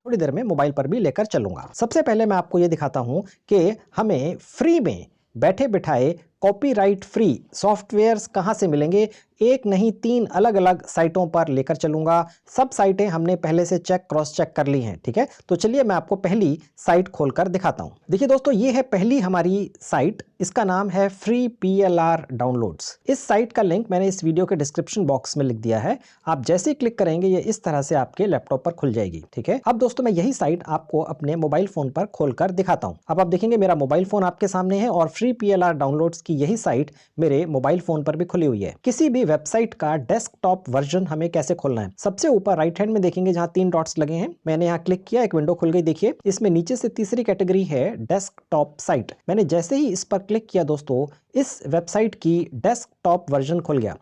थोड़ी देर में मोबाइल पर भी लेकर चलूंगा। सबसे पहले मैं आपको ये दिखाता हूं कि हमें फ्री में बैठे बिठाए कॉपीराइट फ्री सॉफ्टवेयर्स कहां से मिलेंगे। एक नहीं 3 अलग अलग साइटों पर लेकर चलूंगा। सब साइटें हमने पहले से क्रॉस चेक कर ली हैं, ठीक है। तो चलिए मैं आपको पहली साइट खोलकर दिखाता हूं। देखिए दोस्तों, ये है पहली हमारी साइट। इसका नाम है फ्री PLR डाउनलोड्स। इस साइट का लिंक मैंने इस वीडियो के डिस्क्रिप्शन बॉक्स में लिख दिया है। आप जैसे ही क्लिक करेंगे ये इस तरह से आपके लैपटॉप पर खुल जाएगी, ठीक है। अब दोस्तों मैं यही साइट आपको अपने मोबाइल फोन पर खोलकर दिखाता हूं। अब आप देखेंगे मेरा मोबाइल फोन आपके सामने है और फ्री PLR डाउनलोड्स की यही साइट मेरे मोबाइल फोन पर भी खुली हुई है। किसी भी वेबसाइट का डेस्कटॉप वर्जन हमें कैसे खोलना है, सबसे ऊपर राइट हैंड में देखेंगे जहां 3 डॉट्स लगे हैं। मैंने यहां क्लिक किया, एक विंडो खुल गई। देखिए इसमें नीचे से तीसरी कैटेगरी है डेस्कटॉप साइट। मैंने जैसे ही इस पर क्लिक किया दोस्तों, इस वेबसाइट की डेस्कटॉप वर्जन खुल गया,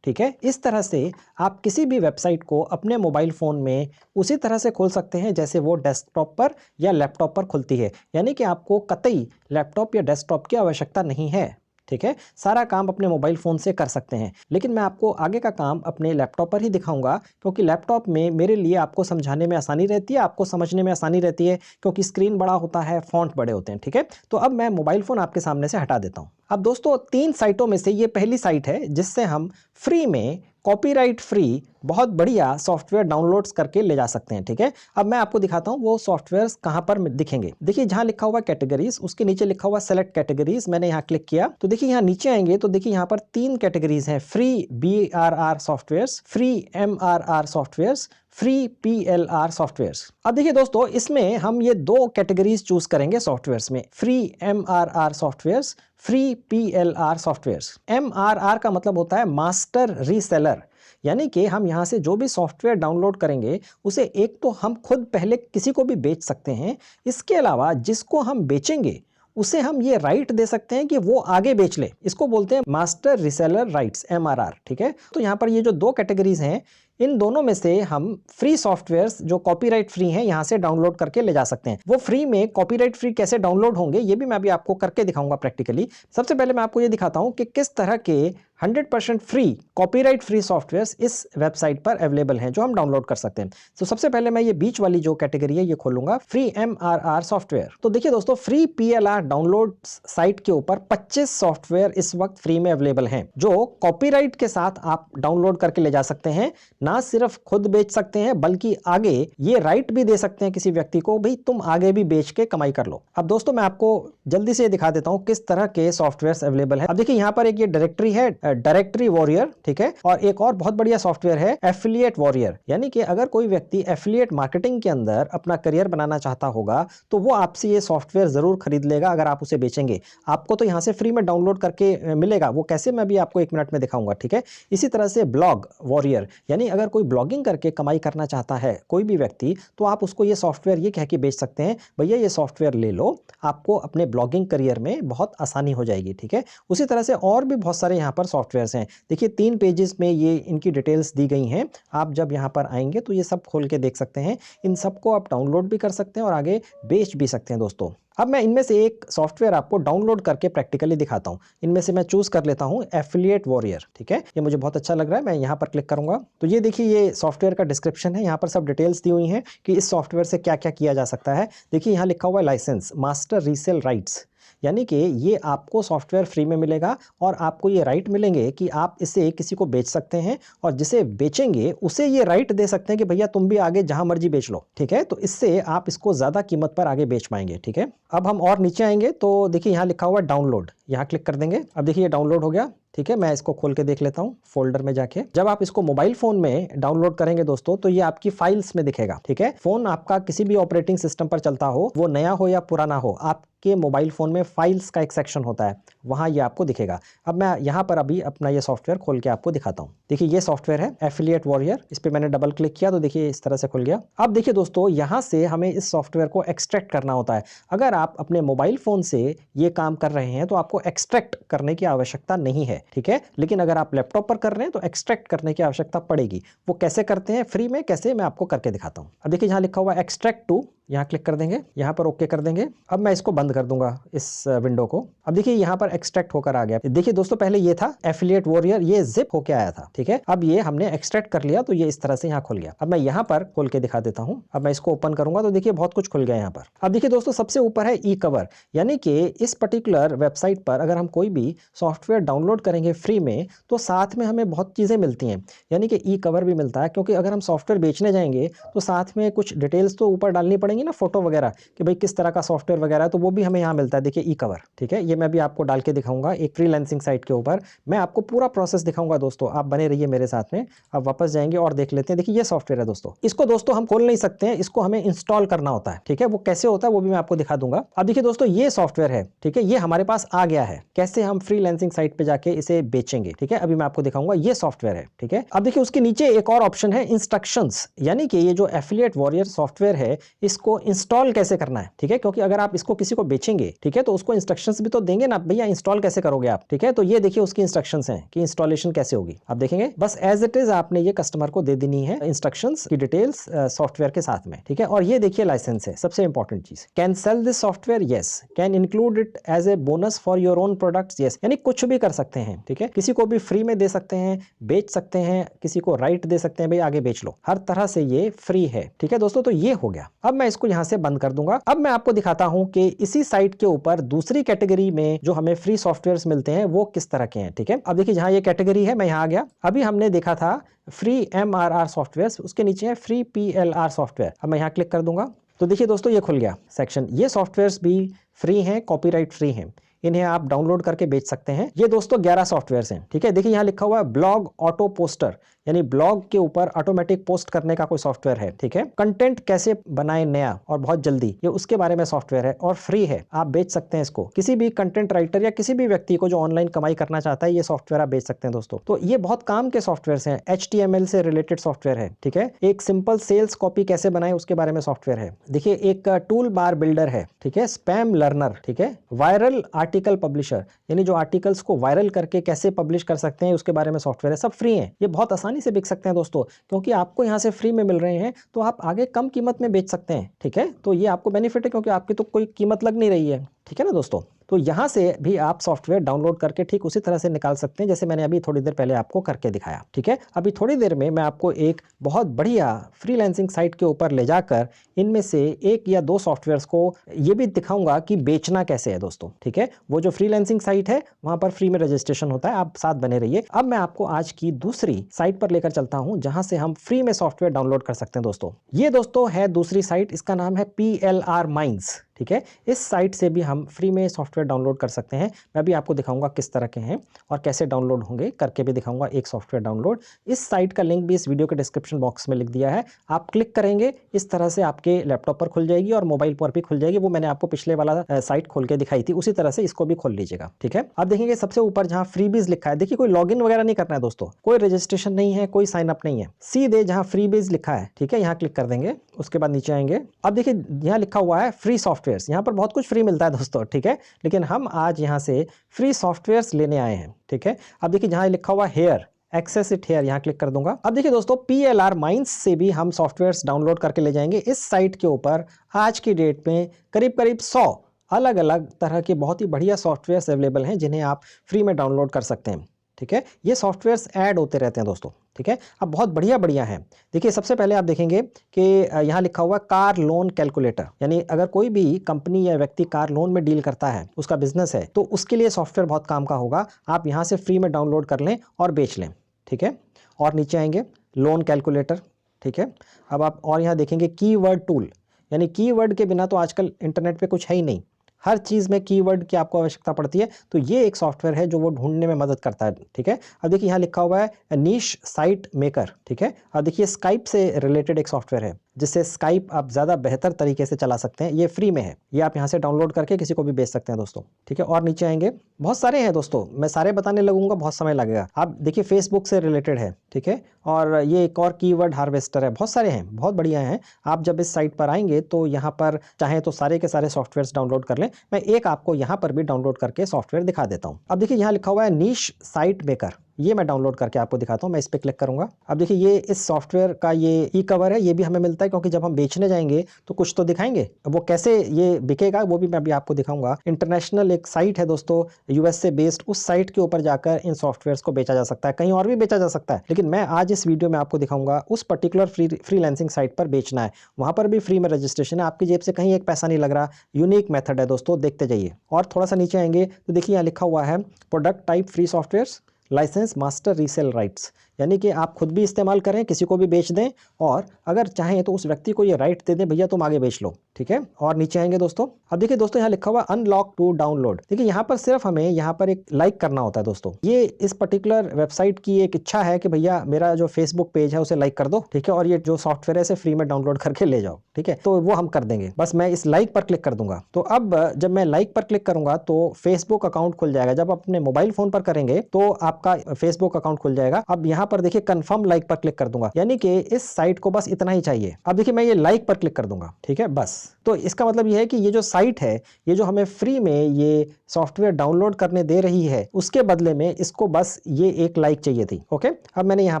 ठीक है। इस तरह से आप किसी भी वेबसाइट को अपने मोबाइल फोन में उसी तरह से खोल सकते हैं जैसे वो डेस्कटॉप पर या लैपटॉप पर खुलती है। यानी कि आपको कतई लैपटॉप या डेस्कटॉप की आवश्यकता नहीं है, ठीक है। सारा काम अपने मोबाइल फोन से कर सकते हैं। लेकिन मैं आपको आगे का काम अपने लैपटॉप पर ही दिखाऊंगा, क्योंकि लैपटॉप में मेरे लिए आपको समझाने में आसानी रहती है, आपको समझने में आसानी रहती है, क्योंकि स्क्रीन बड़ा होता है, फॉन्ट बड़े होते हैं, ठीक है। तो अब मैं मोबाइल फोन आपके सामने से हटा देता हूं। अब दोस्तों 3 साइटों में से ये पहली साइट है जिससे हम फ्री में कॉपीराइट फ्री बहुत बढ़िया सॉफ्टवेयर डाउनलोड्स करके ले जा सकते हैं, ठीक है। अब मैं आपको दिखाता हूं वो सॉफ्टवेयर्स कहां पर दिखेंगे। देखिए जहां लिखा हुआ कैटेगरीज, उसके नीचे लिखा हुआ सेलेक्ट कैटेगरीज, मैंने यहां क्लिक किया तो देखिए यहां नीचे आएंगे तो देखिए यहां पर 3 कैटेगरीज हैं। Free BRR softwares, free MRR softwares, free PLR softwares. अब देखिए दोस्तों, इसमें हम ये 2 कैटेगरीज चूज करेंगे सॉफ्टवेयर्स में, free MRR softwares, free PLR softwares. MRR का मतलब होता है मास्टर रीसेलर, यानी कि हम यहां से जो भी सॉफ्टवेयर डाउनलोड करेंगे उसे एक तो हम खुद पहले किसी को भी बेच सकते हैं, इसके अलावा जिसको हम बेचेंगे उसे हम ये राइट दे सकते हैं कि वो आगे बेच ले। इसको बोलते हैं मास्टर रीसेलर राइट्स, MRR, ठीक है। तो यहां पर ये जो 2 कैटेगरीज हैं, इन दोनों में से हम फ्री सॉफ्टवेयर्स जो कॉपीराइट फ्री हैं यहां से डाउनलोड करके ले जा सकते हैं। वो फ्री में कॉपीराइट फ्री कैसे डाउनलोड होंगे ये भी मैं अभी आपको करके दिखाऊंगा प्रैक्टिकली। सबसे पहले मैं आपको ये दिखाता हूं कि किस तरह के 100% फ्री कॉपीराइट फ्री सॉफ्टवेयर्स इस वेबसाइट पर अवेलेबल हैं जो हम डाउनलोड कर सकते हैं। तो सबसे पहले मैं ये बीच वाली जो कैटेगरी है ये खोलूंगा, फ्री MRR सॉफ्टवेयर। तो देखिए दोस्तों, फ्री PLR डाउनलोड साइट के ऊपर 25 सॉफ्टवेयर इस वक्त फ्री में अवेलेबल हैं जो कॉपीराइट के साथ आप डाउनलोड करके ले जा सकते हैं। ना सिर्फ खुद बेच सकते हैं बल्कि आगे ये राइट भी दे सकते हैं किसी व्यक्ति को, भाई तुम आगे भी बेच के कमाई कर लो। अब दोस्तों मैं आपको जल्दी से दिखा देता हूं किस तरह के सॉफ्टवेयर्स अवेलेबल है। अब देखिए यहां पर एक ये डायरेक्टरी है, डायरेक्टरी वॉरियर, ठीक है। और एक और बहुत बढ़िया सॉफ्टवेयर है एफिलिएट वॉरियर, यानी कि अगर कोई व्यक्ति एफिलिएट मार्केटिंग के अंदर अपना करियर बनाना चाहता होगा तो वो आपसे ये सॉफ्टवेयर जरूर खरीद लेगा अगर आप उसे बेचेंगे। आपको तो यहां से फ्री में डाउनलोड करके मिलेगा, वो कैसे मैं भी आपको 1 मिनट में दिखाऊंगा, ठीक है। इसी तरह से ब्लॉग वॉरियर, यानी अगर कोई ब्लॉगिंग करके कमाई करना चाहता है कोई भी व्यक्ति, तो आप उसको ये सॉफ्टवेयर ये कह के बेच सकते हैं, भैया ये सॉफ्टवेयर ले लो, आपको अपने ब्लॉगिंग करियर में बहुत आसानी हो जाएगी, ठीक है। उसी तरह से और भी बहुत सारे यहाँ पर सॉफ्टवेयर्स हैं। देखिए 3 पेजेस में ये इनकी डिटेल्स दी गई हैं। आप जब यहाँ पर आएंगे तो ये सब खोल के देख सकते हैं। इन सबको आप डाउनलोड भी कर सकते हैं और आगे बेच भी सकते हैं दोस्तों। अब मैं इनमें से एक सॉफ्टवेयर आपको डाउनलोड करके प्रैक्टिकली दिखाता हूं। इनमें से मैं चूज कर लेता हूं एफिलिएट वॉरियर, ठीक है। ये मुझे बहुत अच्छा लग रहा है, मैं यहां पर क्लिक करूंगा तो ये देखिए ये सॉफ्टवेयर का डिस्क्रिप्शन है। यहां पर सब डिटेल्स दी हुई हैं कि इस सॉफ्टवेयर से क्या क्या किया जा सकता है। देखिए यहां लिखा हुआ है लाइसेंस मास्टर रीसेल राइट्स, यानी कि ये आपको सॉफ्टवेयर फ्री में मिलेगा और आपको ये राइट मिलेंगे कि आप इसे किसी को बेच सकते हैं और जिसे बेचेंगे उसे ये राइट दे सकते हैं कि भैया तुम भी आगे जहां मर्जी बेच लो, ठीक है। तो इससे आप इसको ज्यादा कीमत पर आगे बेच पाएंगे, ठीक है। अब हम और नीचे आएंगे तो देखिए यहां लिखा हुआ है डाउनलोड, यहां क्लिक कर देंगे। अब देखिए ये डाउनलोड हो गया, ठीक है। मैं इसको खोल के देख लेता हूं फोल्डर में जाके। जब आप इसको मोबाइल फोन में डाउनलोड करेंगे दोस्तों तो ये आपकी फाइल्स में दिखेगा, ठीक है। फोन आपका किसी भी ऑपरेटिंग सिस्टम पर चलता हो, वो नया हो या पुराना हो, आपके मोबाइल फोन में फाइल्स का एक सेक्शन होता है, वहां ये आपको दिखेगा। अब मैं यहां पर अभी अपना ये सॉफ्टवेयर खोल के आपको दिखाता हूं। देखिए ये सॉफ्टवेयर है एफिलिएट वॉरियर, इस पे मैंने डबल क्लिक किया तो देखिए इस तरह से खुल गया। अब देखिए दोस्तों, यहां से हमें इस सॉफ्टवेयर को एक्सट्रैक्ट करना होता है। अगर आप अपने मोबाइल फोन से ये काम कर रहे हैं तो आपको एक्सट्रैक्ट करने की आवश्यकता नहीं है, ठीक है। लेकिन अगर आप लैपटॉप पर कर रहे हैं तो एक्सट्रैक्ट करने की आवश्यकता पड़ेगी। वो कैसे करते हैं फ्री में, कैसे, मैं आपको करके दिखाता हूं। अब देखिए यहां लिखा हुआ एक्सट्रैक्ट टू, यहाँ क्लिक कर देंगे, यहाँ पर ओके कर देंगे। अब मैं इसको बंद कर दूंगा इस विंडो को। अब देखिए यहाँ पर एक्सट्रैक्ट होकर आ गया। देखिए दोस्तों, पहले ये था एफिलिएट वॉरियर, ये जिप होके आया था, ठीक है। अब ये हमने एक्सट्रैक्ट कर लिया तो ये इस तरह से यहाँ खुल गया। अब मैं यहाँ पर खोल के दिखा देता हूँ। अब मैं इसको ओपन करूंगा तो देखिए बहुत कुछ खुल गया यहाँ पर। अब देखिए दोस्तों, सबसे ऊपर है ई कवर, यानी कि इस पर्टिकुलर वेबसाइट पर अगर हम कोई भी सॉफ्टवेयर डाउनलोड करेंगे फ्री में तो साथ में हमें बहुत चीजें मिलती हैं, यानी कि ई कवर भी मिलता है। क्योंकि अगर हम सॉफ्टवेयर बेचने जाएंगे तो साथ में कुछ डिटेल्स तो ऊपर डालनी पड़ेंगी ना, फोटो वगैरह, कि भाई किस तरह का सॉफ्टवेयर वगैरह है, तो वो भी हमें यहाँ मिलता है। देखिए ई कवर, ठीक है। ये मैं भी आपको डाल के दिखाऊंगा एक फ्रीलांसिंग साइट के ऊपर। मैं आपको पूरा प्रोसेस दिखाऊंगा दोस्तों, आप बने रहिए मेरे साथ में। अब वापस जाएंगे और देख लेते हैं। देखिए ये सॉफ्टवेयर है दोस्तों, इसको दोस्तों हम खोल नहीं सकते हैं, इसको हमें इंस्टॉल करना होता है, ठीक है। वो कैसे होता है वो भी मैं आपको दिखा दूंगा। अब देखिए दोस्तों, ये सॉफ्टवेयर है, ठीक है, ये हमारे पास आ गया है। कैसे हम फ्रीलांसिंग साइट पे जाके इसे बेचेंगे, ठीक है, अभी मैं आपको दिखाऊंगा। ये सॉफ्टवेयर है, ठीक है। अब देखिए उसके नीचे एक और ऑप्शन है इंस्ट्रक्शंस, यानी कि ये जो एफिलिएट वॉरियर सॉफ्टवेयर है इसको इंस्टॉल कैसे करना है, ठीक है। क्योंकि अगर आप इसको किसी को बेचेंगे, ठीक है, तो उसको इंस्ट्रक्शंस भी तो देंगे ना, भैया इंस्टॉल कैसे करोगे आप, ठीक है। तो ये देखिए उसकी इंस्ट्रक्शंस हैं कि इंस्टॉलेशन कैसे होगी। आप देखेंगे बस एज इट इज आपने ये कस्टमर को दे देनी है इंस्ट्रक्शंस की डिटेल्स सॉफ्टवेयर के साथ में, ठीक है। और ये देखिए लाइसेंस है, सबसे इंपॉर्टेंट चीज। Can sell this software, yes. Can include it as a bonus for your own products, yes. यानी कुछ भी कर सकते हैं, ठीक है। किसी को भी फ्री में दे सकते हैं, बेच सकते हैं, किसी को राइट दे सकते हैं, भाई आगे बेच लो, हर तरह से ये फ्री है, ठीक है दोस्तों। तो ये हो गया। अब मैं इसको यहां से बंद कर दूंगा। अब मैं आपको दिखाता हूं कि इसी साइट के ऊपर दूसरी कैटेगरी में जो हमें फ्री सॉफ्टवेयर्स मिलते हैं वो किस तरह के हैं, ठीक है। अब देखिए जहां ये कैटेगरी है, मैं यहां आ गया। अभी हमने देखा था फ्री MRR सॉफ्टवेयर, उसके नीचे है फ्री PLR सॉफ्टवेयर। अब मैं यहां क्लिक कर दूंगा तो देखिए दोस्तों ये खुल गया सेक्शन। ये सॉफ्टवेयर्स भी फ्री हैं, कॉपीराइट फ्री हैं, इन्हें आप डाउनलोड करके बेच सकते हैं। ये दोस्तों 11 सॉफ्टवेयर्स हैं, ठीक है। देखिए यहाँ लिखा हुआ है ब्लॉग ऑटो पोस्टर, यानी ब्लॉग के ऊपर ऑटोमेटिक पोस्ट करने का कोई सॉफ्टवेयर है, ठीक है। कंटेंट कैसे बनाए नया और बहुत जल्दी, ये उसके बारे में सॉफ्टवेयर है और फ्री है, आप बेच सकते हैं इसको। किसी भी कंटेंट राइटर या किसी भी व्यक्ति को जो ऑनलाइन कमाई करना चाहता है, ये सॉफ्टवेयर आप बेच सकते हैं दोस्तों। तो ये बहुत काम के सॉफ्टवेयर हैं, HTML से रिलेटेड सॉफ्टवेयर है, ठीक है। एक सिंपल सेल्स कॉपी कैसे बनाए उसके बारे में सॉफ्टवेयर है। देखिए एक टूल बार बिल्डर है, ठीक है। स्पैम लर्नर, ठीक है। वायरल आर्टिकल पब्लिशर, यानी जो आर्टिकल्स को वायरल करके कैसे पब्लिश कर सकते हैं उसके बारे में सॉफ्टवेयर है। सब फ्री है, ये बहुत आसानी से बिक सकते हैं दोस्तों, क्योंकि आपको यहाँ से फ्री में मिल रहे हैं तो आप आगे कम कीमत में बेच सकते हैं, ठीक है। तो ये आपको बेनिफिट है क्योंकि आपकी तो कोई कीमत लग नहीं रही है, ठीक है ना दोस्तों। तो यहाँ से भी आप सॉफ्टवेयर डाउनलोड करके ठीक उसी तरह से निकाल सकते हैं जैसे मैंने अभी थोड़ी देर पहले आपको करके दिखाया, ठीक है। अभी थोड़ी देर में मैं आपको एक बहुत बढ़िया फ्रीलांसिंग साइट के ऊपर ले जाकर इनमें से एक या दो सॉफ्टवेयर्स को ये भी दिखाऊंगा कि बेचना कैसे है दोस्तों, ठीक है। वो जो फ्रीलांसिंग साइट है वहां पर फ्री में रजिस्ट्रेशन होता है, आप साथ बने रहिए। अब मैं आपको आज की दूसरी साइट पर लेकर चलता हूं जहां से हम फ्री में सॉफ्टवेयर डाउनलोड कर सकते हैं दोस्तों। ये दोस्तों है दूसरी साइट, इसका नाम है PLR Minds, ठीक है। इस साइट से भी हम फ्री में सॉफ्टवेयर डाउनलोड कर सकते हैं। मैं भी आपको दिखाऊंगा किस तरह के हैं और कैसे डाउनलोड होंगे, करके भी दिखाऊंगा एक सॉफ्टवेयर डाउनलोड। इस साइट का लिंक भी इस वीडियो के डिस्क्रिप्शन बॉक्स में लिख दिया है, आप क्लिक करेंगे इस तरह से आपके लैपटॉप पर खुल जाएगी और मोबाइल पर भी खुल जाएगी। वो मैंने आपको पिछले वाला साइट खोल के दिखाई थी, उसी तरह से इसको भी खोल लीजिएगा, ठीक है। आप देखेंगे सबसे ऊपर जहां फ्रीबीज लिखा है, देखिए कोई लॉगिन वगैरह नहीं करना है दोस्तों, कोई रजिस्ट्रेशन नहीं है, कोई साइन अप नहीं है, सीधे जहां फ्रीबीज लिखा है, ठीक है, यहाँ क्लिक कर देंगे। उसके बाद नीचे आएंगे, अब देखिए यहाँ लिखा हुआ है फ्री सॉफ्टवेयर, यहाँ पर बहुत कुछ फ्री मिलता है दोस्तों, ठीक है। लेकिन हम आज यहाँ से फ्री सॉफ्टवेयर्स लेने आए हैं, ठीक है। अब देखिए जहाँ लिखा हुआ हेयर, एक्सेस इट हेयर, यहाँ क्लिक कर दूंगा। अब देखिए दोस्तों PLR Minds से भी हम सॉफ्टवेयर्स डाउनलोड करके ले जाएंगे। इस साइट के ऊपर आज की डेट में करीब 100 अलग अलग तरह के बहुत ही बढ़िया सॉफ्टवेयर्स अवेलेबल हैं जिन्हें आप फ्री में डाउनलोड कर सकते हैं, ठीक है। ये सॉफ्टवेयर्स ऐड होते रहते हैं दोस्तों, ठीक है। अब बहुत बढ़िया बढ़िया हैं। देखिए सबसे पहले आप देखेंगे कि यहाँ लिखा हुआ कार लोन कैलकुलेटर, यानी अगर कोई भी कंपनी या व्यक्ति कार लोन में डील करता है, उसका बिजनेस है, तो उसके लिए सॉफ्टवेयर बहुत काम का होगा। आप यहाँ से फ्री में डाउनलोड कर लें और बेच लें, ठीक है। और नीचे आएंगे लोन कैलकुलेटर, ठीक है। अब आप और यहाँ देखेंगे कीवर्ड टूल, यानी कीवर्ड के बिना तो आजकल इंटरनेट पे कुछ है ही नहीं, हर चीज़ में कीवर्ड की आपको आवश्यकता पड़ती है, तो ये एक सॉफ्टवेयर है जो वो ढूंढने में मदद करता है, ठीक है। अब देखिए यहाँ लिखा हुआ है नीश साइट मेकर, ठीक है। अब देखिए स्काइप से रिलेटेड एक सॉफ्टवेयर है जिससे स्काइप आप ज़्यादा बेहतर तरीके से चला सकते हैं, ये फ्री में है, ये आप यहाँ से डाउनलोड करके किसी को भी बेच सकते हैं दोस्तों, ठीक है। और नीचे आएंगे, बहुत सारे हैं दोस्तों, मैं सारे बताने लगूंगा बहुत समय लगेगा। आप देखिए फेसबुक से रिलेटेड है, ठीक है। और ये एक और कीवर्ड हार्वेस्टर है, बहुत सारे हैं, बहुत बढ़िया हैं। आप जब इस साइट पर आएंगे तो यहाँ पर चाहें तो सारे के सारे सॉफ्टवेयर डाउनलोड कर लें। मैं एक आपको यहाँ पर भी डाउनलोड करके सॉफ्टवेयर दिखा देता हूँ। अब देखिए यहाँ लिखा हुआ है नीश साइट मेकर, ये मैं डाउनलोड करके आपको दिखाता हूँ। मैं इस पर क्लिक करूंगा। अब देखिए ये इस सॉफ्टवेयर का ये ई कवर है, ये भी हमें मिलता है क्योंकि जब हम बेचने जाएंगे तो कुछ तो दिखाएंगे। अब वो कैसे ये बिकेगा वो भी मैं अभी आपको दिखाऊंगा। इंटरनेशनल एक साइट है दोस्तों, यूएस से बेस्ड, उस साइट के ऊपर जाकर इन सॉफ्टवेयर को बेचा जा सकता है, कहीं और भी बेचा जा सकता है, लेकिन मैं आज इस वीडियो में आपको दिखाऊंगा उस पर्टिकुलर फ्रीलांसिंग साइट पर बेचना है। वहां पर भी फ्री में रजिस्ट्रेशन है, आपकी जेब से कहीं एक पैसा नहीं लग रहा। यूनिक मेथड है दोस्तों, देखते जाइए। और थोड़ा सा नीचे आएंगे तो देखिए यहाँ लिखा हुआ है product type free software license master resell rights, यानी कि आप खुद भी इस्तेमाल करें, किसी को भी बेच दें, और अगर चाहें तो उस व्यक्ति को ये राइट दे दें, भैया तुम आगे बेच लो, ठीक है। और नीचे आएंगे दोस्तों, अब देखिए दोस्तों यहाँ लिखा हुआ अनलॉक टू डाउनलोड। देखिए यहाँ पर सिर्फ हमें यहाँ पर एक लाइक करना होता है दोस्तों। ये इस पर्टिकुलर वेबसाइट की एक इच्छा है कि भैया मेरा जो फेसबुक पेज है उसे लाइक कर दो, ठीक है, और ये जो सॉफ्टवेयर है इसे फ्री में डाउनलोड करके ले जाओ, ठीक है। तो वो हम कर देंगे, बस मैं इस लाइक पर क्लिक कर दूंगा। तो अब जब मैं लाइक पर क्लिक करूंगा तो फेसबुक अकाउंट खुल जाएगा। जब आप अपने मोबाइल फोन पर करेंगे तो आपका फेसबुक अकाउंट खुल जाएगा। अब यहाँ पर देखिए कंफर्म लाइक पर क्लिक कर दूंगा, यानी कि इस साइट को बस इतना ही चाहिए। अब देखिए मैं ये लाइक पर क्लिक कर दूंगा, ठीक है, बस। तो इसका मतलब ये है कि ये जो साइट है, ये जो हमें फ्री में ये सॉफ्टवेयर डाउनलोड करने दे रही है, उसके बदले में इसको बस ये एक लाइक चाहिए थी। ओके, अब मैंने यहाँ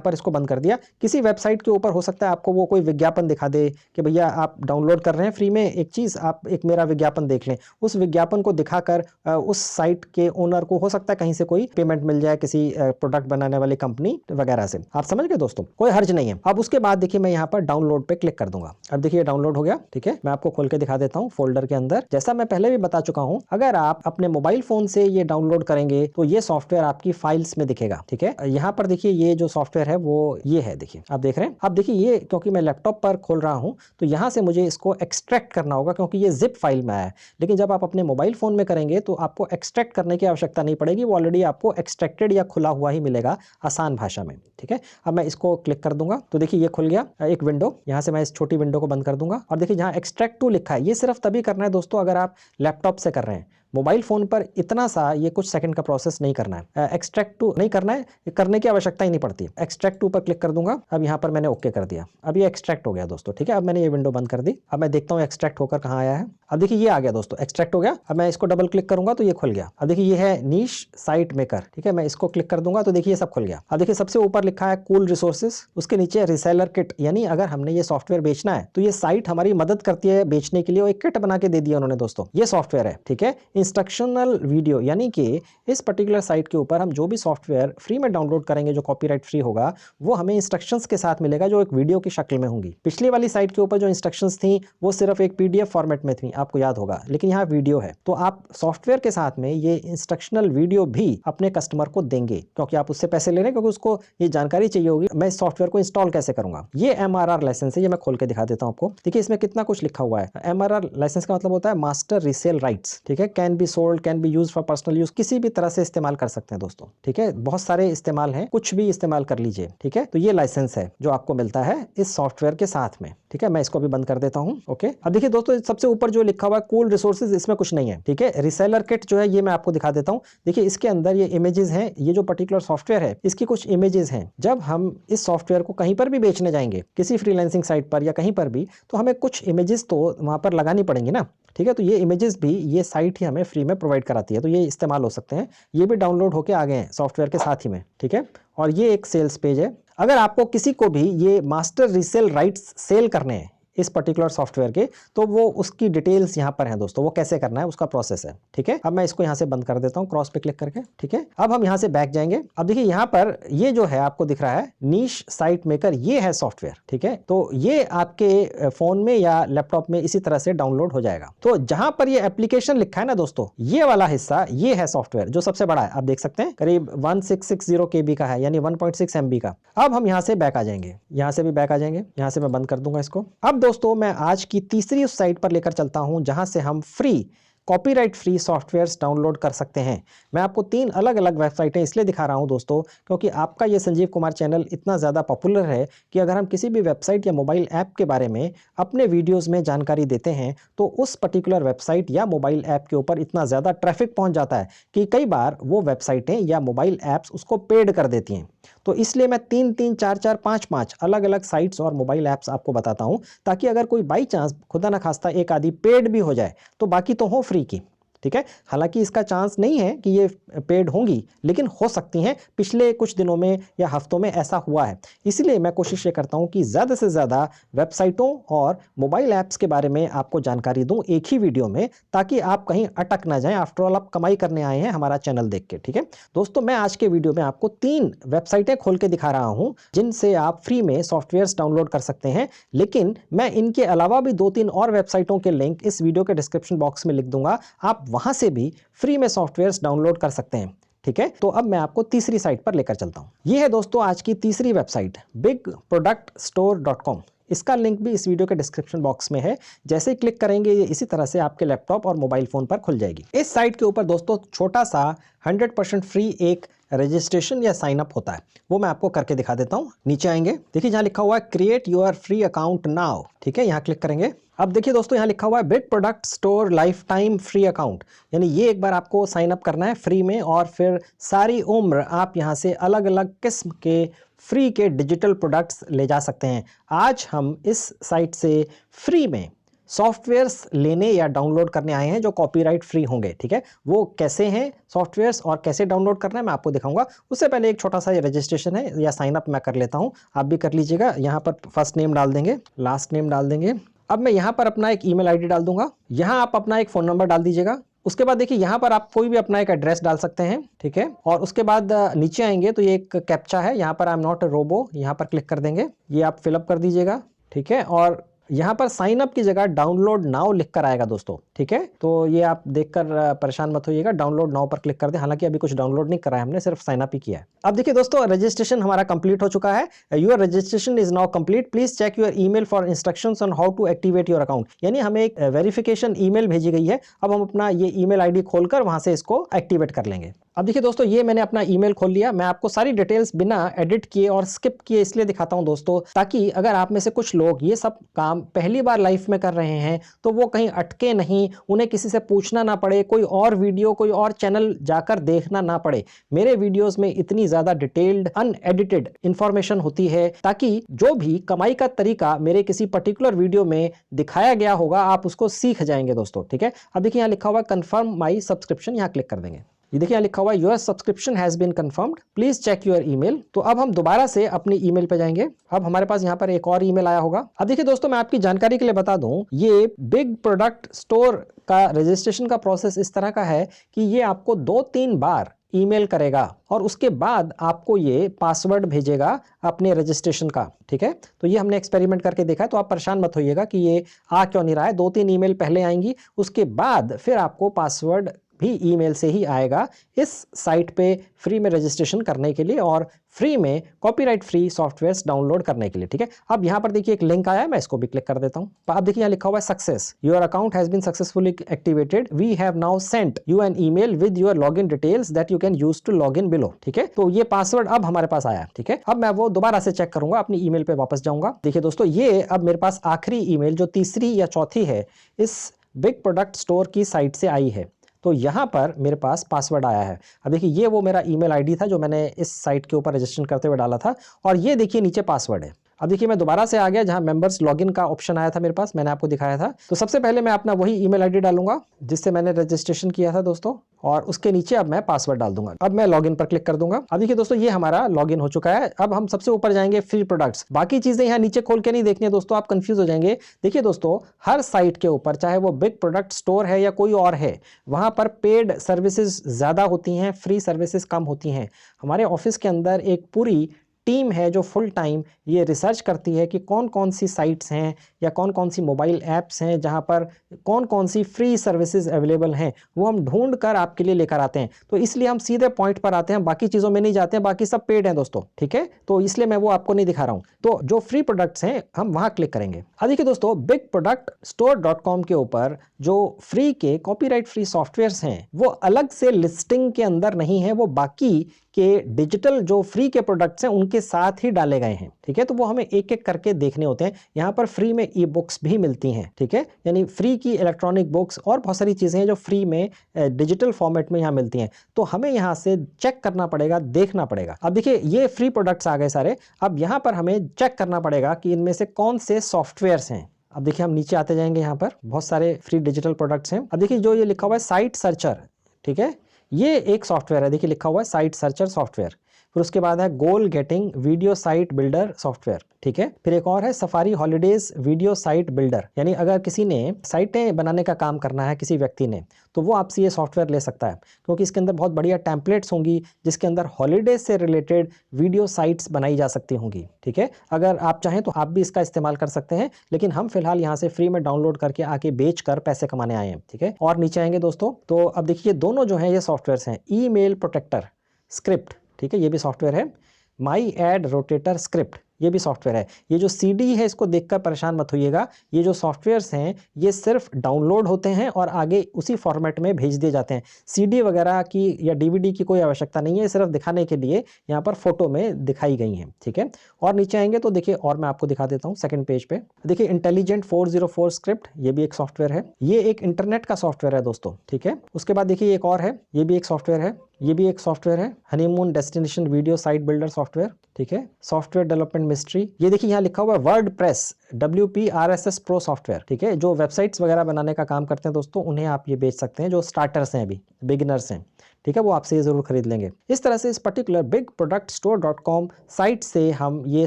पर इसको बंद कर दिया। किसी वेबसाइट के ऊपर हो सकता है आपको वो कोई विज्ञापन दिखा दे कि भैया आप डाउनलोड कर रहे हैं फ्री में एक चीज, आप एक मेरा विज्ञापन देख लें। उस विज्ञापन को दिखाकर उस साइट के ओनर को हो सकता है कहीं से कोई पेमेंट मिल जाए, किसी प्रोडक्ट बनाने वाली कंपनी वगैरह से। आप समझ गए दोस्तों, कोई हर्ज नहीं है। अब उसके बाद देखिए मैं यहाँ पर डाउनलोड पे क्लिक कर दूंगा। अब देखिए डाउनलोड हो गया, ठीक है। मैं आपको खोल के दिखा देता हूँ फोल्डर के अंदर। जैसा मैं पहले भी बता चुका हूँ, अगर आप अपने मोबाइल फोन से ये डाउनलोड करेंगे तो ये सॉफ्टवेयर आपकी फाइल्स में दिखेगा, ठीक है। यहाँ पर देखिए ये जो सॉफ्टवेयर है वो ये है, देखिए आप देख रहे हैं। अब देखिए ये क्योंकि मैं लैपटॉप पर खोल रहा हूँ तो यहाँ से मुझे इसको एक्सट्रैक्ट करना होगा क्योंकि ये जिप फाइल में है। लेकिन जब आप अपने मोबाइल फोन में करेंगे तो आपको एक्सट्रैक्ट करने की आवश्यकता नहीं पड़ेगी, वो ऑलरेडी आपको एक्सट्रैक्टेड या खुला हुआ ही मिलेगा आसान भाषा में, ठीक है। अब मैं इसको क्लिक कर दूंगा तो देखिए ये खुल गया एक विंडो। यहां से मैं इस छोटी विंडो को बंद कर दूंगा और देखिए जहां एक्सट्रैक्ट टू लिखा है, ये सिर्फ तभी करना है दोस्तों अगर आप लैपटॉप से कर रहे हैं। मोबाइल फोन पर इतना सा ये कुछ सेकंड का प्रोसेस नहीं करना है, एक्सट्रैक्ट टू नहीं करना है, करने की आवश्यकता ही नहीं पड़ती। एक्सट्रैक्ट टू पर क्लिक कर दूंगा। अब यहाँ पर मैंने ओके कर दिया, अब ये एक्सट्रैक्ट हो गया दोस्तों, ठीक है। अब मैंने ये विंडो बंद कर दी। अब मैं देखता हूँ एक्सट्रैक्ट होकर कहाँ आया है। अब देखिए ये आ गया दोस्तों, एक्सट्रैक्ट हो गया। अब मैं इसको डबल क्लिक करूंगा तो ये खुल गया। अब देखिए ये है नीश साइट मेकर, ठीक है। मैं इसको क्लिक कर दूंगा तो देखिए ये सब खुल गया। अब देखिए सबसे ऊपर लिखा है कूल रिसोर्सेज, उसके नीचे रिसेलर किट, यानी अगर हमने ये सॉफ्टवेयर बेचना है तो ये साइट हमारी मदद करती है बेचने के लिए, और एक किट बना के दे दिया उन्होंने दोस्तों। ये सॉफ्टवेयर है, ठीक है। इंस्ट्रक्शनल वीडियो, यानी कि इस पर्टिकुलर साइट के ऊपर हम जो भी सॉफ्टवेयर फ्री में डाउनलोड करेंगे जो कॉपीराइट फ्री होगा, वो हमें इंस्ट्रक्शंस के साथ मिलेगा जो एक वीडियो की शक्ल में होंगी। पिछली वाली साइट के ऊपर जो इंस्ट्रक्शंस थी वो सिर्फ एक पीडीएफ फॉर्मेट में थी, आपको याद होगा, लेकिन यहाँ वीडियो है। तो आप सॉफ्टवेयर के साथ में ये इंस्ट्रक्शनल वीडियो भी अपने कस्टमर को देंगे क्योंकि आप उससे पैसे ले रहे हैं, क्योंकि उसको ये जानकारी चाहिए होगी मैं इस सॉफ्टवेयर को इंस्टॉल कैसे करूंगा। ये MRR लाइसेंस है, ये मैं खोल के दिखा देता हूं आपको। देखिए इसमें कितना कुछ लिखा हुआ है। MRR लाइसेंस का मतलब होता है मास्टर रीसेल राइट्स, ठीक है। Can be sold, can be used for personal use, किसी भी तरह से इस्तेमाल कर सकते हैं दोस्तों, ठीक है। बहुत सारे इस्तेमाल हैं, कुछ भी इस्तेमाल कर लीजिए, ठीक है। तो ये लाइसेंस है जो आपको मिलता है इस सॉफ्टवेयर के साथ में, ठीक है। मैं इसको भी बंद कर देता हूं। ओके, अब देखिए दोस्तों सबसे ऊपर जो लिखा हुआ है कूल रिसोर्सेज, इसमें कुछ नहीं है, ठीक है। रिसेलर किट जो है ये मैं आपको दिखा देता हूं। देखिए इसके अंदर ये इमेजेस हैं, ये जो पर्टिकुलर सॉफ्टवेयर है इसकी कुछ इमेजेस हैं। जब हम इस सॉफ्टवेयर को कहीं पर भी बेचने जाएंगे, किसी फ्रीलांसिंग साइट पर या कहीं पर भी, तो हमें कुछ इमेजेस तो वहां पर लगानी पड़ेंगी ना, ठीक है। तो ये इमेजेस भी ये साइट ही हमें फ्री में प्रोवाइड कराती है, तो ये इस्तेमाल हो सकते हैं। ये भी डाउनलोड होके आ गए हैं सॉफ्टवेयर के साथ ही में, ठीक है। और ये एक सेल्स पेज है। अगर आपको किसी को भी ये मास्टर रीसेल राइट्स सेल करने हैं इस पर्टिकुलर सॉफ्टवेयर के, तो वो उसकी डिटेल्स यहाँ पर हैं दोस्तों, वो कैसे करना है उसका प्रोसेस है, ठीक है। अब मैं इसको यहाँ से बंद कर देता हूँ क्रॉस पे क्लिक करके, ठीक है। अब हम यहाँ से बैक जाएंगे। अब देखिए यहाँ पर ये जो है आपको दिख रहा है नीश साइट मेकर, ये है सॉफ्टवेयर, ठीक है। तो ये आपके फोन में या लैपटॉप में इसी तरह से डाउनलोड हो जाएगा। तो जहां पर ये एप्लीकेशन लिखा है ना दोस्तों, ये वाला हिस्सा ये है सॉफ्टवेयर जो सबसे बड़ा है, आप देख सकते हैं करीब 1660 KB का है, यानी 1.6 MB का। अब हम यहाँ से बैक आ जाएंगे, यहाँ से भी बैक आ जाएंगे, यहाँ से मैं बंद कर दूंगा इसको। अब दोस्तों मैं आज की तीसरी उस साइट पर लेकर चलता हूं जहां से हम free copyright free softwares download कर सकते हैं। मैं आपको 3 अलग अलग वेबसाइटें इसलिए दिखा रहा हूं दोस्तों क्योंकि आपका ये संजीव कुमार चैनल इतना ज़्यादा पॉपुलर है कि अगर हम किसी भी वेबसाइट या मोबाइल ऐप के बारे में अपने वीडियोस में जानकारी देते हैं तो उस पर्टिकुलर वेबसाइट या मोबाइल ऐप के ऊपर इतना ज़्यादा ट्रैफिक पहुंच जाता है कि कई बार वो वेबसाइटें या मोबाइल ऐप्स उसको पेड कर देती हैं। तो इसलिए मैं 3-3, 4-4, 5-5 अलग अलग साइट्स और मोबाइल ऐप्स आपको बताता हूं ताकि अगर कोई बाई चांस खुदा ना खास्ता एक आदि पेड भी हो जाए तो बाकी तो हो फ्री की। ठीक है। हालांकि इसका चांस नहीं है कि ये पेड होंगी, लेकिन हो सकती हैं। पिछले कुछ दिनों में या हफ्तों में ऐसा हुआ है। इसलिए मैं कोशिश ये करता हूं कि ज़्यादा से ज़्यादा वेबसाइटों और मोबाइल ऐप्स के बारे में आपको जानकारी दूं एक ही वीडियो में, ताकि आप कहीं अटक ना जाएं। आफ्टर ऑल आप कमाई करने आए हैं हमारा चैनल देख के, ठीक है दोस्तों। मैं आज के वीडियो में आपको 3 वेबसाइटें खोल के दिखा रहा हूं जिनसे आप फ्री में सॉफ्टवेयर्स डाउनलोड कर सकते हैं, लेकिन मैं इनके अलावा भी 2-3 और वेबसाइटों के लिंक इस वीडियो के डिस्क्रिप्शन बॉक्स में लिख दूंगा। आप वहां से भी फ्री में सॉफ्टवेयर्स डाउनलोड कर सकते हैं, ठीक है। तो अब मैं आपको तीसरी साइट पर लेकर चलता हूं। यह है दोस्तों आज की तीसरी वेबसाइट bigproductstore.com। इसका लिंक भी इस वीडियो के डिस्क्रिप्शन बॉक्स में है। जैसे ही क्लिक करेंगे ये इसी तरह से आपके लैपटॉप और मोबाइल फोन पर खुल जाएगी। इस साइट के ऊपर दोस्तों छोटा सा 100% फ्री एक रजिस्ट्रेशन या साइन अप होता है, वो मैं आपको करके दिखा देता हूं। नीचे आएंगे, देखिए जहां लिखा हुआ है create your free account now, ठीक है, यहां क्लिक करेंगे। अब देखिए दोस्तों यहाँ लिखा हुआ है big product store life time free account, यानी ये एक बार आपको साइन अप करना है फ्री में, और फिर सारी उम्र आप यहाँ से अलग अलग किस्म के फ्री के डिजिटल प्रोडक्ट्स ले जा सकते हैं। आज हम इस साइट से फ्री में सॉफ्टवेयर्स लेने या डाउनलोड करने आए हैं जो कॉपीराइट फ्री होंगे, ठीक है। वो कैसे हैं सॉफ्टवेयर्स और कैसे डाउनलोड करना है मैं आपको दिखाऊंगा। उससे पहले एक छोटा सा ये रजिस्ट्रेशन है या साइन अप मैं कर लेता हूं, आप भी कर लीजिएगा। यहाँ पर फर्स्ट नेम डाल देंगे, लास्ट नेम डाल देंगे। अब मैं यहाँ पर अपना एक ईमेल आईडी डाल दूंगा, यहाँ आप अपना एक फ़ोन नंबर डाल दीजिएगा। उसके बाद देखिए यहाँ पर आप कोई भी अपना एक एड्रेस डाल सकते हैं, ठीक है। और उसके बाद नीचे आएंगे तो ये एक कैप्चा है, यहाँ पर I am not a robot, यहाँ पर क्लिक कर देंगे, ये आप फिलअप कर दीजिएगा, ठीक है। और यहाँ पर साइन अप की जगह डाउनलोड नाउ लिख कर आएगा दोस्तों, ठीक है। तो ये आप देखकर परेशान मत होइएगा, डाउनलोड नाउ पर क्लिक कर दें। हालांकि अभी कुछ डाउनलोड नहीं करा है हमने, सिर्फ साइन अप ही किया है। अब देखिए दोस्तों रजिस्ट्रेशन हमारा कंप्लीट हो चुका है। Your registration is now complete, please check your email for instructions on how to activate your account. यानी हमें एक वेरिफिकेशन ईमेल भेजी गई है। अब हम अपना ये ईमेल आईडी खोलकर वहां से इसको एक्टिवेट कर लेंगे। अब देखिए दोस्तों ये मैंने अपना ईमेल खोल लिया। मैं आपको सारी डिटेल्स बिना एडिट किए और स्किप किए इसलिए दिखाता हूं दोस्तों, ताकि अगर आप में से कुछ लोग ये सब काम पहली बार लाइफ में कर रहे हैं तो वो कहीं अटके नहीं, उन्हें किसी से पूछना ना पड़े, कोई और वीडियो कोई और चैनल जाकर देखना ना पड़े। मेरे वीडियोस में इतनी ज्यादा डिटेल्ड अनएडिटेड इंफॉर्मेशन होती है ताकि जो भी कमाई का तरीका मेरे किसी पर्टिकुलर वीडियो में दिखाया गया होगा आप उसको सीख जाएंगे दोस्तों, ठीक है। अब देखिए यहाँ लिखा हुआ है कंफर्म माई सब्सक्रिप्शन, यहाँ क्लिक कर देंगे। ये देखिए लिखा हुआ है your subscription has been confirmed, please check your email. तो अब हम दोबारा से अपनी ईमेल पे जाएंगे। अब हमारे पास यहाँ पर एक और ईमेल आया होगा। अब देखिए दोस्तों मैं आपकी जानकारी के लिए बता दूं, ये बिग प्रोडक्ट स्टोर का रजिस्ट्रेशन का प्रोसेस इस तरह का है कि ये आपको 2-3 बार ईमेल करेगा और उसके बाद आपको ये पासवर्ड भेजेगा अपने रजिस्ट्रेशन का, ठीक है। तो ये हमने एक्सपेरिमेंट करके देखा है, तो आप परेशान मत होइएगा कि ये आ क्यों नहीं रहा है। 2-3 ईमेल पहले आएंगी, उसके बाद फिर आपको पासवर्ड भी ईमेल से ही आएगा इस साइट पे फ्री में रजिस्ट्रेशन करने के लिए और फ्री में कॉपीराइट फ्री सॉफ्टवेयर्स डाउनलोड करने के लिए, ठीक है। अब यहाँ पर देखिए एक लिंक आया है, मैं इसको भी क्लिक कर देता हूँ। अब देखिए यहाँ लिखा हुआ है success, your account has been successfully activated, we have now sent you an email with your login details that you can use to log in below, ठीक है। तो ये पासवर्ड अब हमारे पास आया, ठीक है। अब मैं वो दोबारा से चेक करूंगा, अपनी ईमेल पे वापस जाऊंगा। देखिए दोस्तों ये अब मेरे पास आखिरी ईमेल जो तीसरी या चौथी है इस बिग प्रोडक्ट स्टोर की साइट से आई है। तो यहाँ पर मेरे पास पासवर्ड आया है। अब देखिए ये वो मेरा ईमेल आईडी था जो मैंने इस साइट के ऊपर रजिस्ट्रेशन करते हुए डाला था, और ये देखिए नीचे पासवर्ड है। अब देखिए मैं दोबारा से आ गया जहां मेंबर्स लॉगिन का ऑप्शन आया था मेरे पास, मैंने आपको दिखाया था। तो सबसे पहले मैं अपना वही ईमेल आईडी डालूंगा जिससे मैंने रजिस्ट्रेशन किया था दोस्तों, और उसके नीचे अब मैं पासवर्ड डाल दूंगा। अब मैं लॉगिन पर क्लिक कर दूंगा। अब देखिए दोस्तों ये हमारा लॉगिन हो चुका है। अब हम सबसे ऊपर जाएंगे फ्री प्रोडक्ट्स, बाकी चीजें यहाँ नीचे खोल के नहीं देखनी है दोस्तों, आप कंफ्यूज हो जाएंगे। देखिए दोस्तों हर साइट के ऊपर चाहे वो बिग प्रोडक्ट स्टोर है या कोई और है, वहां पर पेड सर्विसेज ज्यादा होती हैं, फ्री सर्विसेज कम होती हैं। हमारे ऑफिस के अंदर एक पूरी टीम है जो फुल टाइम ये रिसर्च करती है कि कौन कौन सी साइट्स हैं या कौन कौन सी मोबाइल ऐप्स हैं जहां पर कौन कौन सी फ्री सर्विसेज अवेलेबल हैं, वो हम ढूंढ कर आपके लिए लेकर आते हैं। तो इसलिए हम सीधे पॉइंट पर आते हैं, बाकी चीज़ों में नहीं जाते हैं, बाकी सब पेड हैं दोस्तों, ठीक है। तो इसलिए मैं वो आपको नहीं दिखा रहा हूँ। तो जो फ्री प्रोडक्ट्स हैं हम वहाँ क्लिक करेंगे। अब देखिए दोस्तों bigproductstore.com के ऊपर जो फ्री के कॉपीराइट फ्री सॉफ्टवेयर्स हैं वो अलग से लिस्टिंग के अंदर नहीं है, वो बाकी के डिजिटल जो फ्री के प्रोडक्ट्स हैं उनके साथ ही डाले गए हैं, ठीक है। तो वो हमें एक एक करके देखने होते हैं। यहाँ पर फ्री में ई बुक्स भी मिलती हैं, ठीक है, यानी फ्री की इलेक्ट्रॉनिक बुक्स और बहुत सारी चीज़ें हैं जो फ्री में डिजिटल फॉर्मेट में यहाँ मिलती हैं। तो हमें यहाँ से चेक करना पड़ेगा, देखना पड़ेगा। अब देखिए ये फ्री प्रोडक्ट्स आ गए सारे। अब यहाँ पर हमें चेक करना पड़ेगा कि इनमें से कौन से सॉफ्टवेयर्स हैं। अब देखिए हम नीचे आते जाएंगे, यहाँ पर बहुत सारे फ्री डिजिटल प्रोडक्ट्स हैं। अब देखिए जो ये लिखा हुआ है साइट सर्चर, ठीक है, ये एक सॉफ्टवेयर है, देखिए लिखा हुआ है साइट सर्चर सॉफ्टवेयर। फिर उसके बाद है goal getting video site builder software, ठीक है। फिर एक और है safari holidays video site builder, यानी अगर किसी ने साइटें बनाने का काम करना है किसी व्यक्ति ने, तो वो आपसे ये सॉफ्टवेयर ले सकता है, क्योंकि इसके अंदर बहुत बढ़िया टेम्पलेट्स होंगी जिसके अंदर हॉलीडेज से रिलेटेड वीडियो साइट्स बनाई जा सकती होंगी, ठीक है। अगर आप चाहें तो आप भी इसका इस्तेमाल कर सकते हैं, लेकिन हम फिलहाल यहाँ से फ्री में डाउनलोड करके आके बेच कर पैसे कमाने आए हैं, ठीक है। और नीचे आएंगे दोस्तों, तो अब देखिए दोनों जो है ये सॉफ्टवेयर हैं, ईमेल प्रोटेक्टर स्क्रिप्ट, ठीक है, ये भी सॉफ्टवेयर है। माई एड रोटेटर स्क्रिप्ट, ये भी सॉफ्टवेयर है। ये जो सीडी है इसको देखकर परेशान मत होइएगा, ये जो सॉफ्टवेयर्स हैं ये सिर्फ डाउनलोड होते हैं और आगे उसी फॉर्मेट में भेज दिए जाते हैं। सीडी वगैरह की या डीवीडी की कोई आवश्यकता नहीं है, सिर्फ दिखाने के लिए यहाँ पर फोटो में दिखाई गई हैं, ठीक है। और नीचे आएंगे तो देखिए, और मैं आपको दिखा देता हूँ सेकंड पेज पे, देखिए इंटेलिजेंट 404 स्क्रिप्ट, ये भी एक सॉफ्टवेयर है, ये एक इंटरनेट का सॉफ्टवेयर है दोस्तों, ठीक है। उसके बाद देखिए एक और है, ये भी एक सॉफ्टवेयर है, ये भी एक सॉफ्टवेयर है, honeymoon destination video site builder software, ठीक है। सॉफ्टवेयर डेवलपमेंट मिस्ट्री, ये देखिए यहाँ लिखा हुआ है वर्डप्रेस WPRSS प्रो सॉफ्टवेयर, ठीक है। जो वेबसाइट्स वगैरह बनाने का काम करते हैं दोस्तों, उन्हें आप ये बेच सकते हैं, जो स्टार्टर्स हैं, अभी बिगिनर्स हैं, ठीक है, वो आपसे ये जरूर खरीद लेंगे। इस तरह से इस पर्टिकुलर bigproductstore.com साइट से हम ये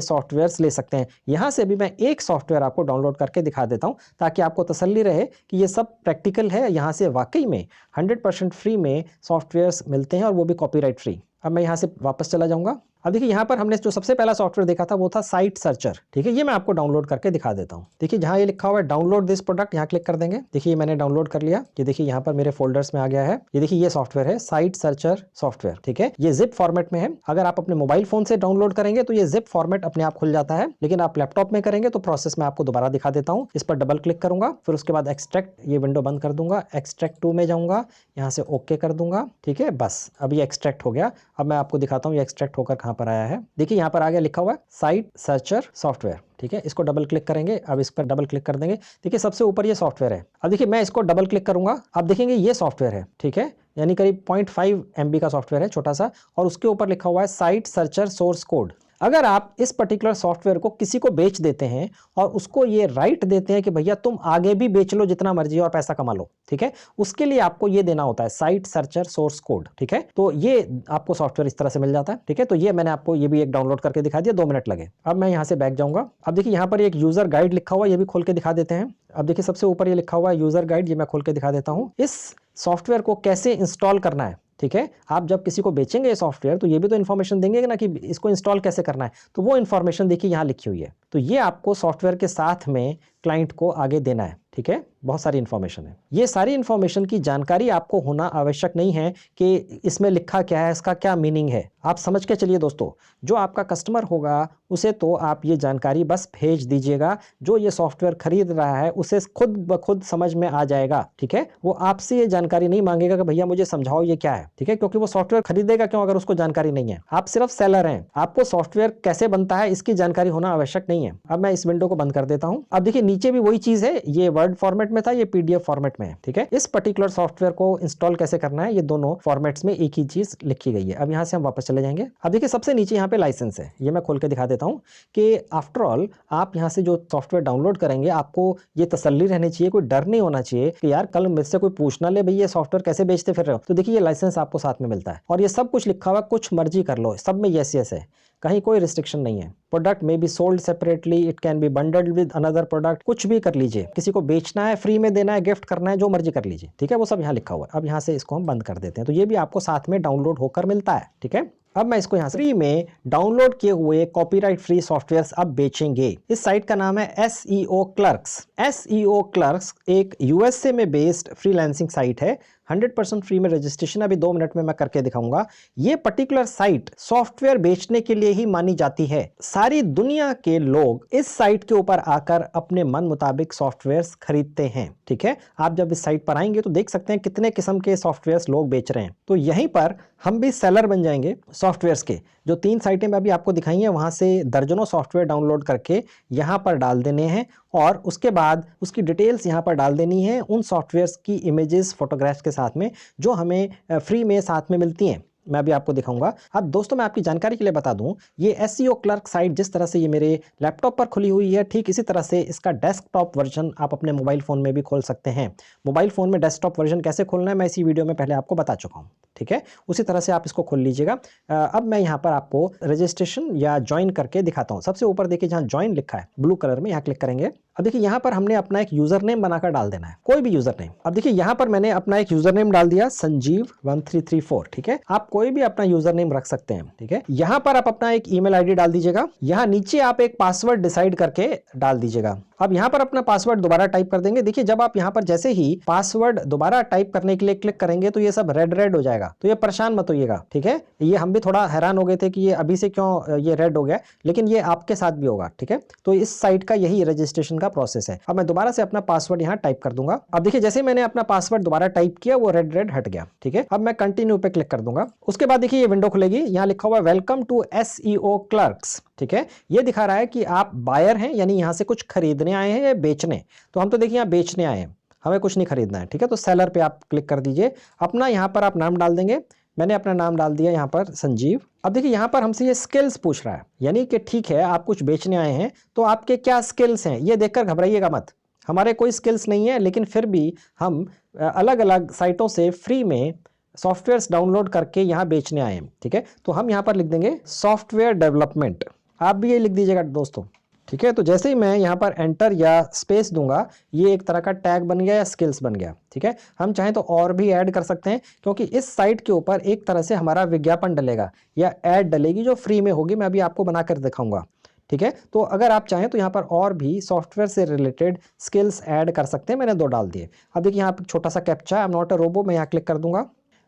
सॉफ्टवेयर्स ले सकते हैं। यहाँ से भी मैं एक सॉफ्टवेयर आपको डाउनलोड करके दिखा देता हूँ, ताकि आपको तसल्ली रहे कि ये सब प्रैक्टिकल है, यहाँ से वाकई में 100% फ्री में सॉफ्टवेयर्स मिलते हैं, और वो भी कॉपीराइट फ्री। अब मैं यहाँ से वापस चला जाऊँगा। अब देखिए यहाँ पर हमने जो सबसे पहला सॉफ्टवेयर देखा था वो था साइट सर्चर, ठीक है, ये मैं आपको डाउनलोड करके दिखा देता हूँ। देखिए जहाँ ये लिखा हुआ है डाउनलोड दिस प्रोडक्ट, यहाँ क्लिक कर देंगे। देखिए मैंने डाउनलोड कर लिया, ये देखिए यहाँ पर मेरे फोल्डर्स में आ गया है। ये देखिए ये सॉफ्टवेयर है साइट सर्चर सॉफ्टवेयर, ठीक है, ये जिप फॉर्मेट में है। अगर आप अपने मोबाइल फोन से डाउनलोड करेंगे तो ये जिप फॉर्मेट अपने आप खुल जाता है, लेकिन आप लैपटॉप में करेंगे तो प्रोसेस मैं आपको दोबारा दिखा देता हूँ। इस पर डबल क्लिक करूंगा, फिर उसके बाद एक्सट्रैक्ट, ये विंडो बंद कर दूंगा, एक्सट्रैक्ट 2 में जाऊंगा, यहाँ से ओके कर दूंगा, ठीक है, बस अब ये एक्सट्रैक्ट हो गया। अब मैं आपको दिखाता हूँ ये एक्सट्रैक्ट होकर कहाँ पर आया है। देखिए यहाँ पर आगे लिखा हुआ है साइट सर्चर सॉफ्टवेयर, ठीक है, इसको डबल क्लिक करेंगे। अब इस पर डबल क्लिक कर देंगे, देखिए सबसे ऊपर ये सॉफ्टवेयर है। अब देखिए मैं इसको डबल क्लिक करूंगा, आप देखेंगे ये सॉफ्टवेयर है, ठीक है, यानी करीब 0.5 MB का सॉफ्टवेयर है, छोटा सा, और उसके ऊपर लिखा हुआ है साइट सर्चर सोर्स कोड। अगर आप इस पर्टिकुलर सॉफ्टवेयर को किसी को बेच देते हैं और उसको ये राइट देते हैं कि भैया तुम आगे भी बेच लो जितना मर्जी और पैसा कमा लो, ठीक है, उसके लिए आपको ये देना होता है साइट सर्चर सोर्स कोड, ठीक है। तो ये आपको सॉफ्टवेयर इस तरह से मिल जाता है, ठीक है। तो ये मैंने आपको ये भी एक डाउनलोड करके दिखा दिया, 2 मिनट लगे। अब मैं यहाँ से बैक जाऊंगा। अब देखिए यहाँ पर एक यूजर गाइड लिखा हुआ है, ये भी खोल के दिखा देते हैं। अब देखिए सबसे ऊपर ये लिखा हुआ है यूजर गाइड, ये मैं खोल के दिखा देता हूँ। इस सॉफ्टवेयर को कैसे इंस्टॉल करना है, ठीक है, आप जब किसी को बेचेंगे ये सॉफ्टवेयर तो ये भी तो इन्फॉर्मेशन देंगे ना कि इसको इंस्टॉल कैसे करना है, तो वो इन्फॉर्मेशन देखिए यहाँ लिखी हुई है। तो ये आपको सॉफ्टवेयर के साथ में क्लाइंट को आगे देना है, ठीक है, बहुत सारी इन्फॉर्मेशन है। ये सारी इन्फॉर्मेशन की जानकारी आपको होना आवश्यक नहीं है कि इसमें लिखा क्या है, इसका क्या मीनिंग है। आप समझ के चलिए दोस्तों, जो आपका कस्टमर होगा उसे तो आप ये जानकारी बस भेज दीजिएगा, जो ये सॉफ्टवेयर खरीद रहा है उसे खुद ब खुद समझ में आ जाएगा, ठीक है। वो आपसे ये जानकारी नहीं मांगेगा कि भैया मुझे समझाओ ये क्या है, ठीक है, क्योंकि वो सॉफ्टवेयर खरीदेगा क्यों अगर उसको जानकारी नहीं है। आप सिर्फ सेलर हैं, आपको सॉफ्टवेयर कैसे बनता है इसकी जानकारी होना आवश्यक नहीं है। अब मैं इस विंडो को बंद कर देता हूं। अब देखिए नीचे भी वही चीज है, ये वर्ड फॉर्मेट में था, ये PDF फॉर्मेट में है, ठीक है। इस पर्टिकुलर सॉफ्टवेयर को इंस्टॉल कैसे करना है, ये दोनों फॉर्मेट्स में एक ही चीज लिखी गई है। अब यहाँ से हम वापस चले जाएंगे। अब देखिए सबसे नीचे यहाँ पे लाइसेंस है, ये मैं खोल के दिखा देता हूँ कि आफ्टर ऑल आप यहाँ से जो सॉफ्टवेयर डाउनलोड करेंगे आपको ये तसल्ली रहनी चाहिए, कोई डर नहीं होना चाहिए कि यार कल मुझसे कोई पूछना ले भाई ये सॉफ्टवेयर कैसे बेचते फिर रहे हो। तो देखिए ये लाइसेंस आपको साथ में मिलता है, और ये सब कुछ लिखा हुआ, कुछ मर्जी कर लो, सब में यस यस है, कहीं कोई रिस्ट्रिक्शन नहीं है। प्रोडक्ट में be sold separately, it can be bundled with another product, कुछ भी कर लीजिए, किसी को बेचना है, फ्री में देना है, गिफ्ट करना है, जो मर्जी कर लीजिए, ठीक है, वो सब यहाँ लिखा हुआ है। अब यहाँ से इसको हम बंद कर देते हैं, तो ये भी आपको साथ में डाउनलोड होकर मिलता है, ठीक है। अब मैं इसको यहाँ से फ्री में डाउनलोड किए हुए कॉपीराइट फ्री सॉफ्टवेयर्स अब बेचेंगे। इस साइट का नाम है SEO क्लर्क्स। SEO क्लर्क्स एक USA में बेस्ड फ्रीलांसिंग साइट है, 100% फ्री में रजिस्ट्रेशन अभी 2 मिनट में मैं करके दिखाऊंगा। ये पर्टिकुलर साइट सॉफ्टवेयर बेचने के लिए ही मानी जाती है। सारी दुनिया के लोग इस साइट के ऊपर आकर अपने मन मुताबिक सॉफ्टवेयर्स खरीदते हैं, ठीक है। आप जब इस साइट पर आएंगे तो देख सकते हैं कितने किस्म के सॉफ्टवेयर्स लोग बेच रहे हैं। तो यहीं पर हम भी सेलर बन जाएंगे सॉफ्टवेयर्स के। जो 3 साइटें मैं अभी आपको दिखाई हैं वहां से दर्जनों सॉफ्टवेयर डाउनलोड करके यहाँ पर डाल देने हैं, और उसके बाद उसकी डिटेल्स यहाँ पर डाल देनी है, उन सॉफ्टवेयर्स की इमेजेस फोटोग्राफ्स के साथ में जो हमें फ्री में साथ में मिलती हैं। मैं अभी आपको दिखाऊंगा। अब दोस्तों मैं आपकी जानकारी के लिए बता दूं, ये एसईओ क्लर्क साइट जिस तरह से ये मेरे लैपटॉप पर खुली हुई है, ठीक इसी तरह से इसका डेस्कटॉप वर्जन आप अपने मोबाइल फ़ोन में भी खोल सकते हैं। मोबाइल फ़ोन में डेस्कटॉप वर्जन कैसे खोलना है मैं इसी वीडियो में पहले आपको बता चुका हूँ, ठीक है। उसी तरह से आप इसको खोल लीजिएगा। अब मैं यहाँ पर आपको रजिस्ट्रेशन या ज्वाइन करके दिखाता हूँ। सबसे ऊपर देखिए जहाँ ज्वाइन लिखा है ब्लू कलर में, यहाँ क्लिक करेंगे। अब देखिए यहाँ पर हमने अपना एक यूजर नेम बनाकर डाल देना है, कोई भी यूजर नेम। अब देखिए यहाँ पर मैंने अपना एक यूजर नेम डाल दिया संजीव 1334, ठीक है। आप कोई भी अपना यूजर नेम रख सकते हैं, ठीक है। यहाँ पर आप अपना एक ईमेल आईडी डाल दीजिएगा। यहाँ नीचे आप एक पासवर्ड डिसाइड करके डाल दीजिएगा। अब यहाँ पर अपना पासवर्ड दोबारा टाइप कर देंगे। देखिए जब आप यहाँ पर जैसे ही पासवर्ड दोबारा टाइप करने के लिए क्लिक करेंगे तो ये सब रेड हो जाएगा, तो ये परेशान मत होइएगा, ठीक है। ये हम भी थोड़ा हैरान हो गए थे कि ये अभी से क्यों ये रेड हो गया, लेकिन ये आपके साथ भी होगा, ठीक है। तो इस साइट का यही रजिस्ट्रेशन का प्रोसेस है। अब मैं दोबारा से अपना पासवर्ड यहाँ टाइप कर दूंगा। अब देखिए जैसे मैंने अपना पासवर्ड दोबारा टाइप किया वो रेड हट गया, ठीक है। अब मैं कंटिन्यू पे क्लिक कर दूंगा। उसके बाद देखिए ये विंडो खुलेगी, यहाँ लिखा हुआ वेलकम टू एसईओ क्लर्क्स, ठीक है। ये दिखा रहा है कि आप बायर हैं, यानी यहाँ से कुछ खरीदने आए हैं या बेचने। तो हम तो देखिए यहाँ बेचने आए हैं, हमें कुछ नहीं खरीदना है, ठीक है। तो सेलर पे आप क्लिक कर दीजिए। अपना यहाँ पर आप नाम डाल देंगे। मैंने अपना नाम डाल दिया यहाँ पर संजीव। अब देखिए यहाँ पर हमसे ये स्किल्स पूछ रहा है, यानी कि ठीक है आप कुछ बेचने आए हैं तो आपके क्या स्किल्स हैं। ये देखकर घबराइएगा मत, हमारे कोई स्किल्स नहीं है, लेकिन फिर भी हम अलग अलग साइटों से फ्री में सॉफ्टवेयर्स डाउनलोड करके यहाँ बेचने आए हैं, ठीक है। तो हम यहाँ पर लिख देंगे सॉफ्टवेयर डेवलपमेंट। आप भी ये लिख दीजिएगा दोस्तों, ठीक है। तो जैसे ही मैं यहाँ पर एंटर या स्पेस दूंगा ये एक तरह का टैग बन गया या स्किल्स बन गया, ठीक है। हम चाहें तो और भी ऐड कर सकते हैं, क्योंकि इस साइट के ऊपर एक तरह से हमारा विज्ञापन डलेगा या ऐड डलेगी जो फ्री में होगी। मैं अभी आपको बनाकर दिखाऊंगा, ठीक है। तो अगर आप चाहें तो यहाँ पर और भी सॉफ्टवेयर से रिलेटेड स्किल्स ऐड कर सकते हैं। मैंने 2 डाल दिए। अब देखिए यहाँ पर छोटा सा captcha, I am not a robot, मैं यहाँ क्लिक कर दूंगा।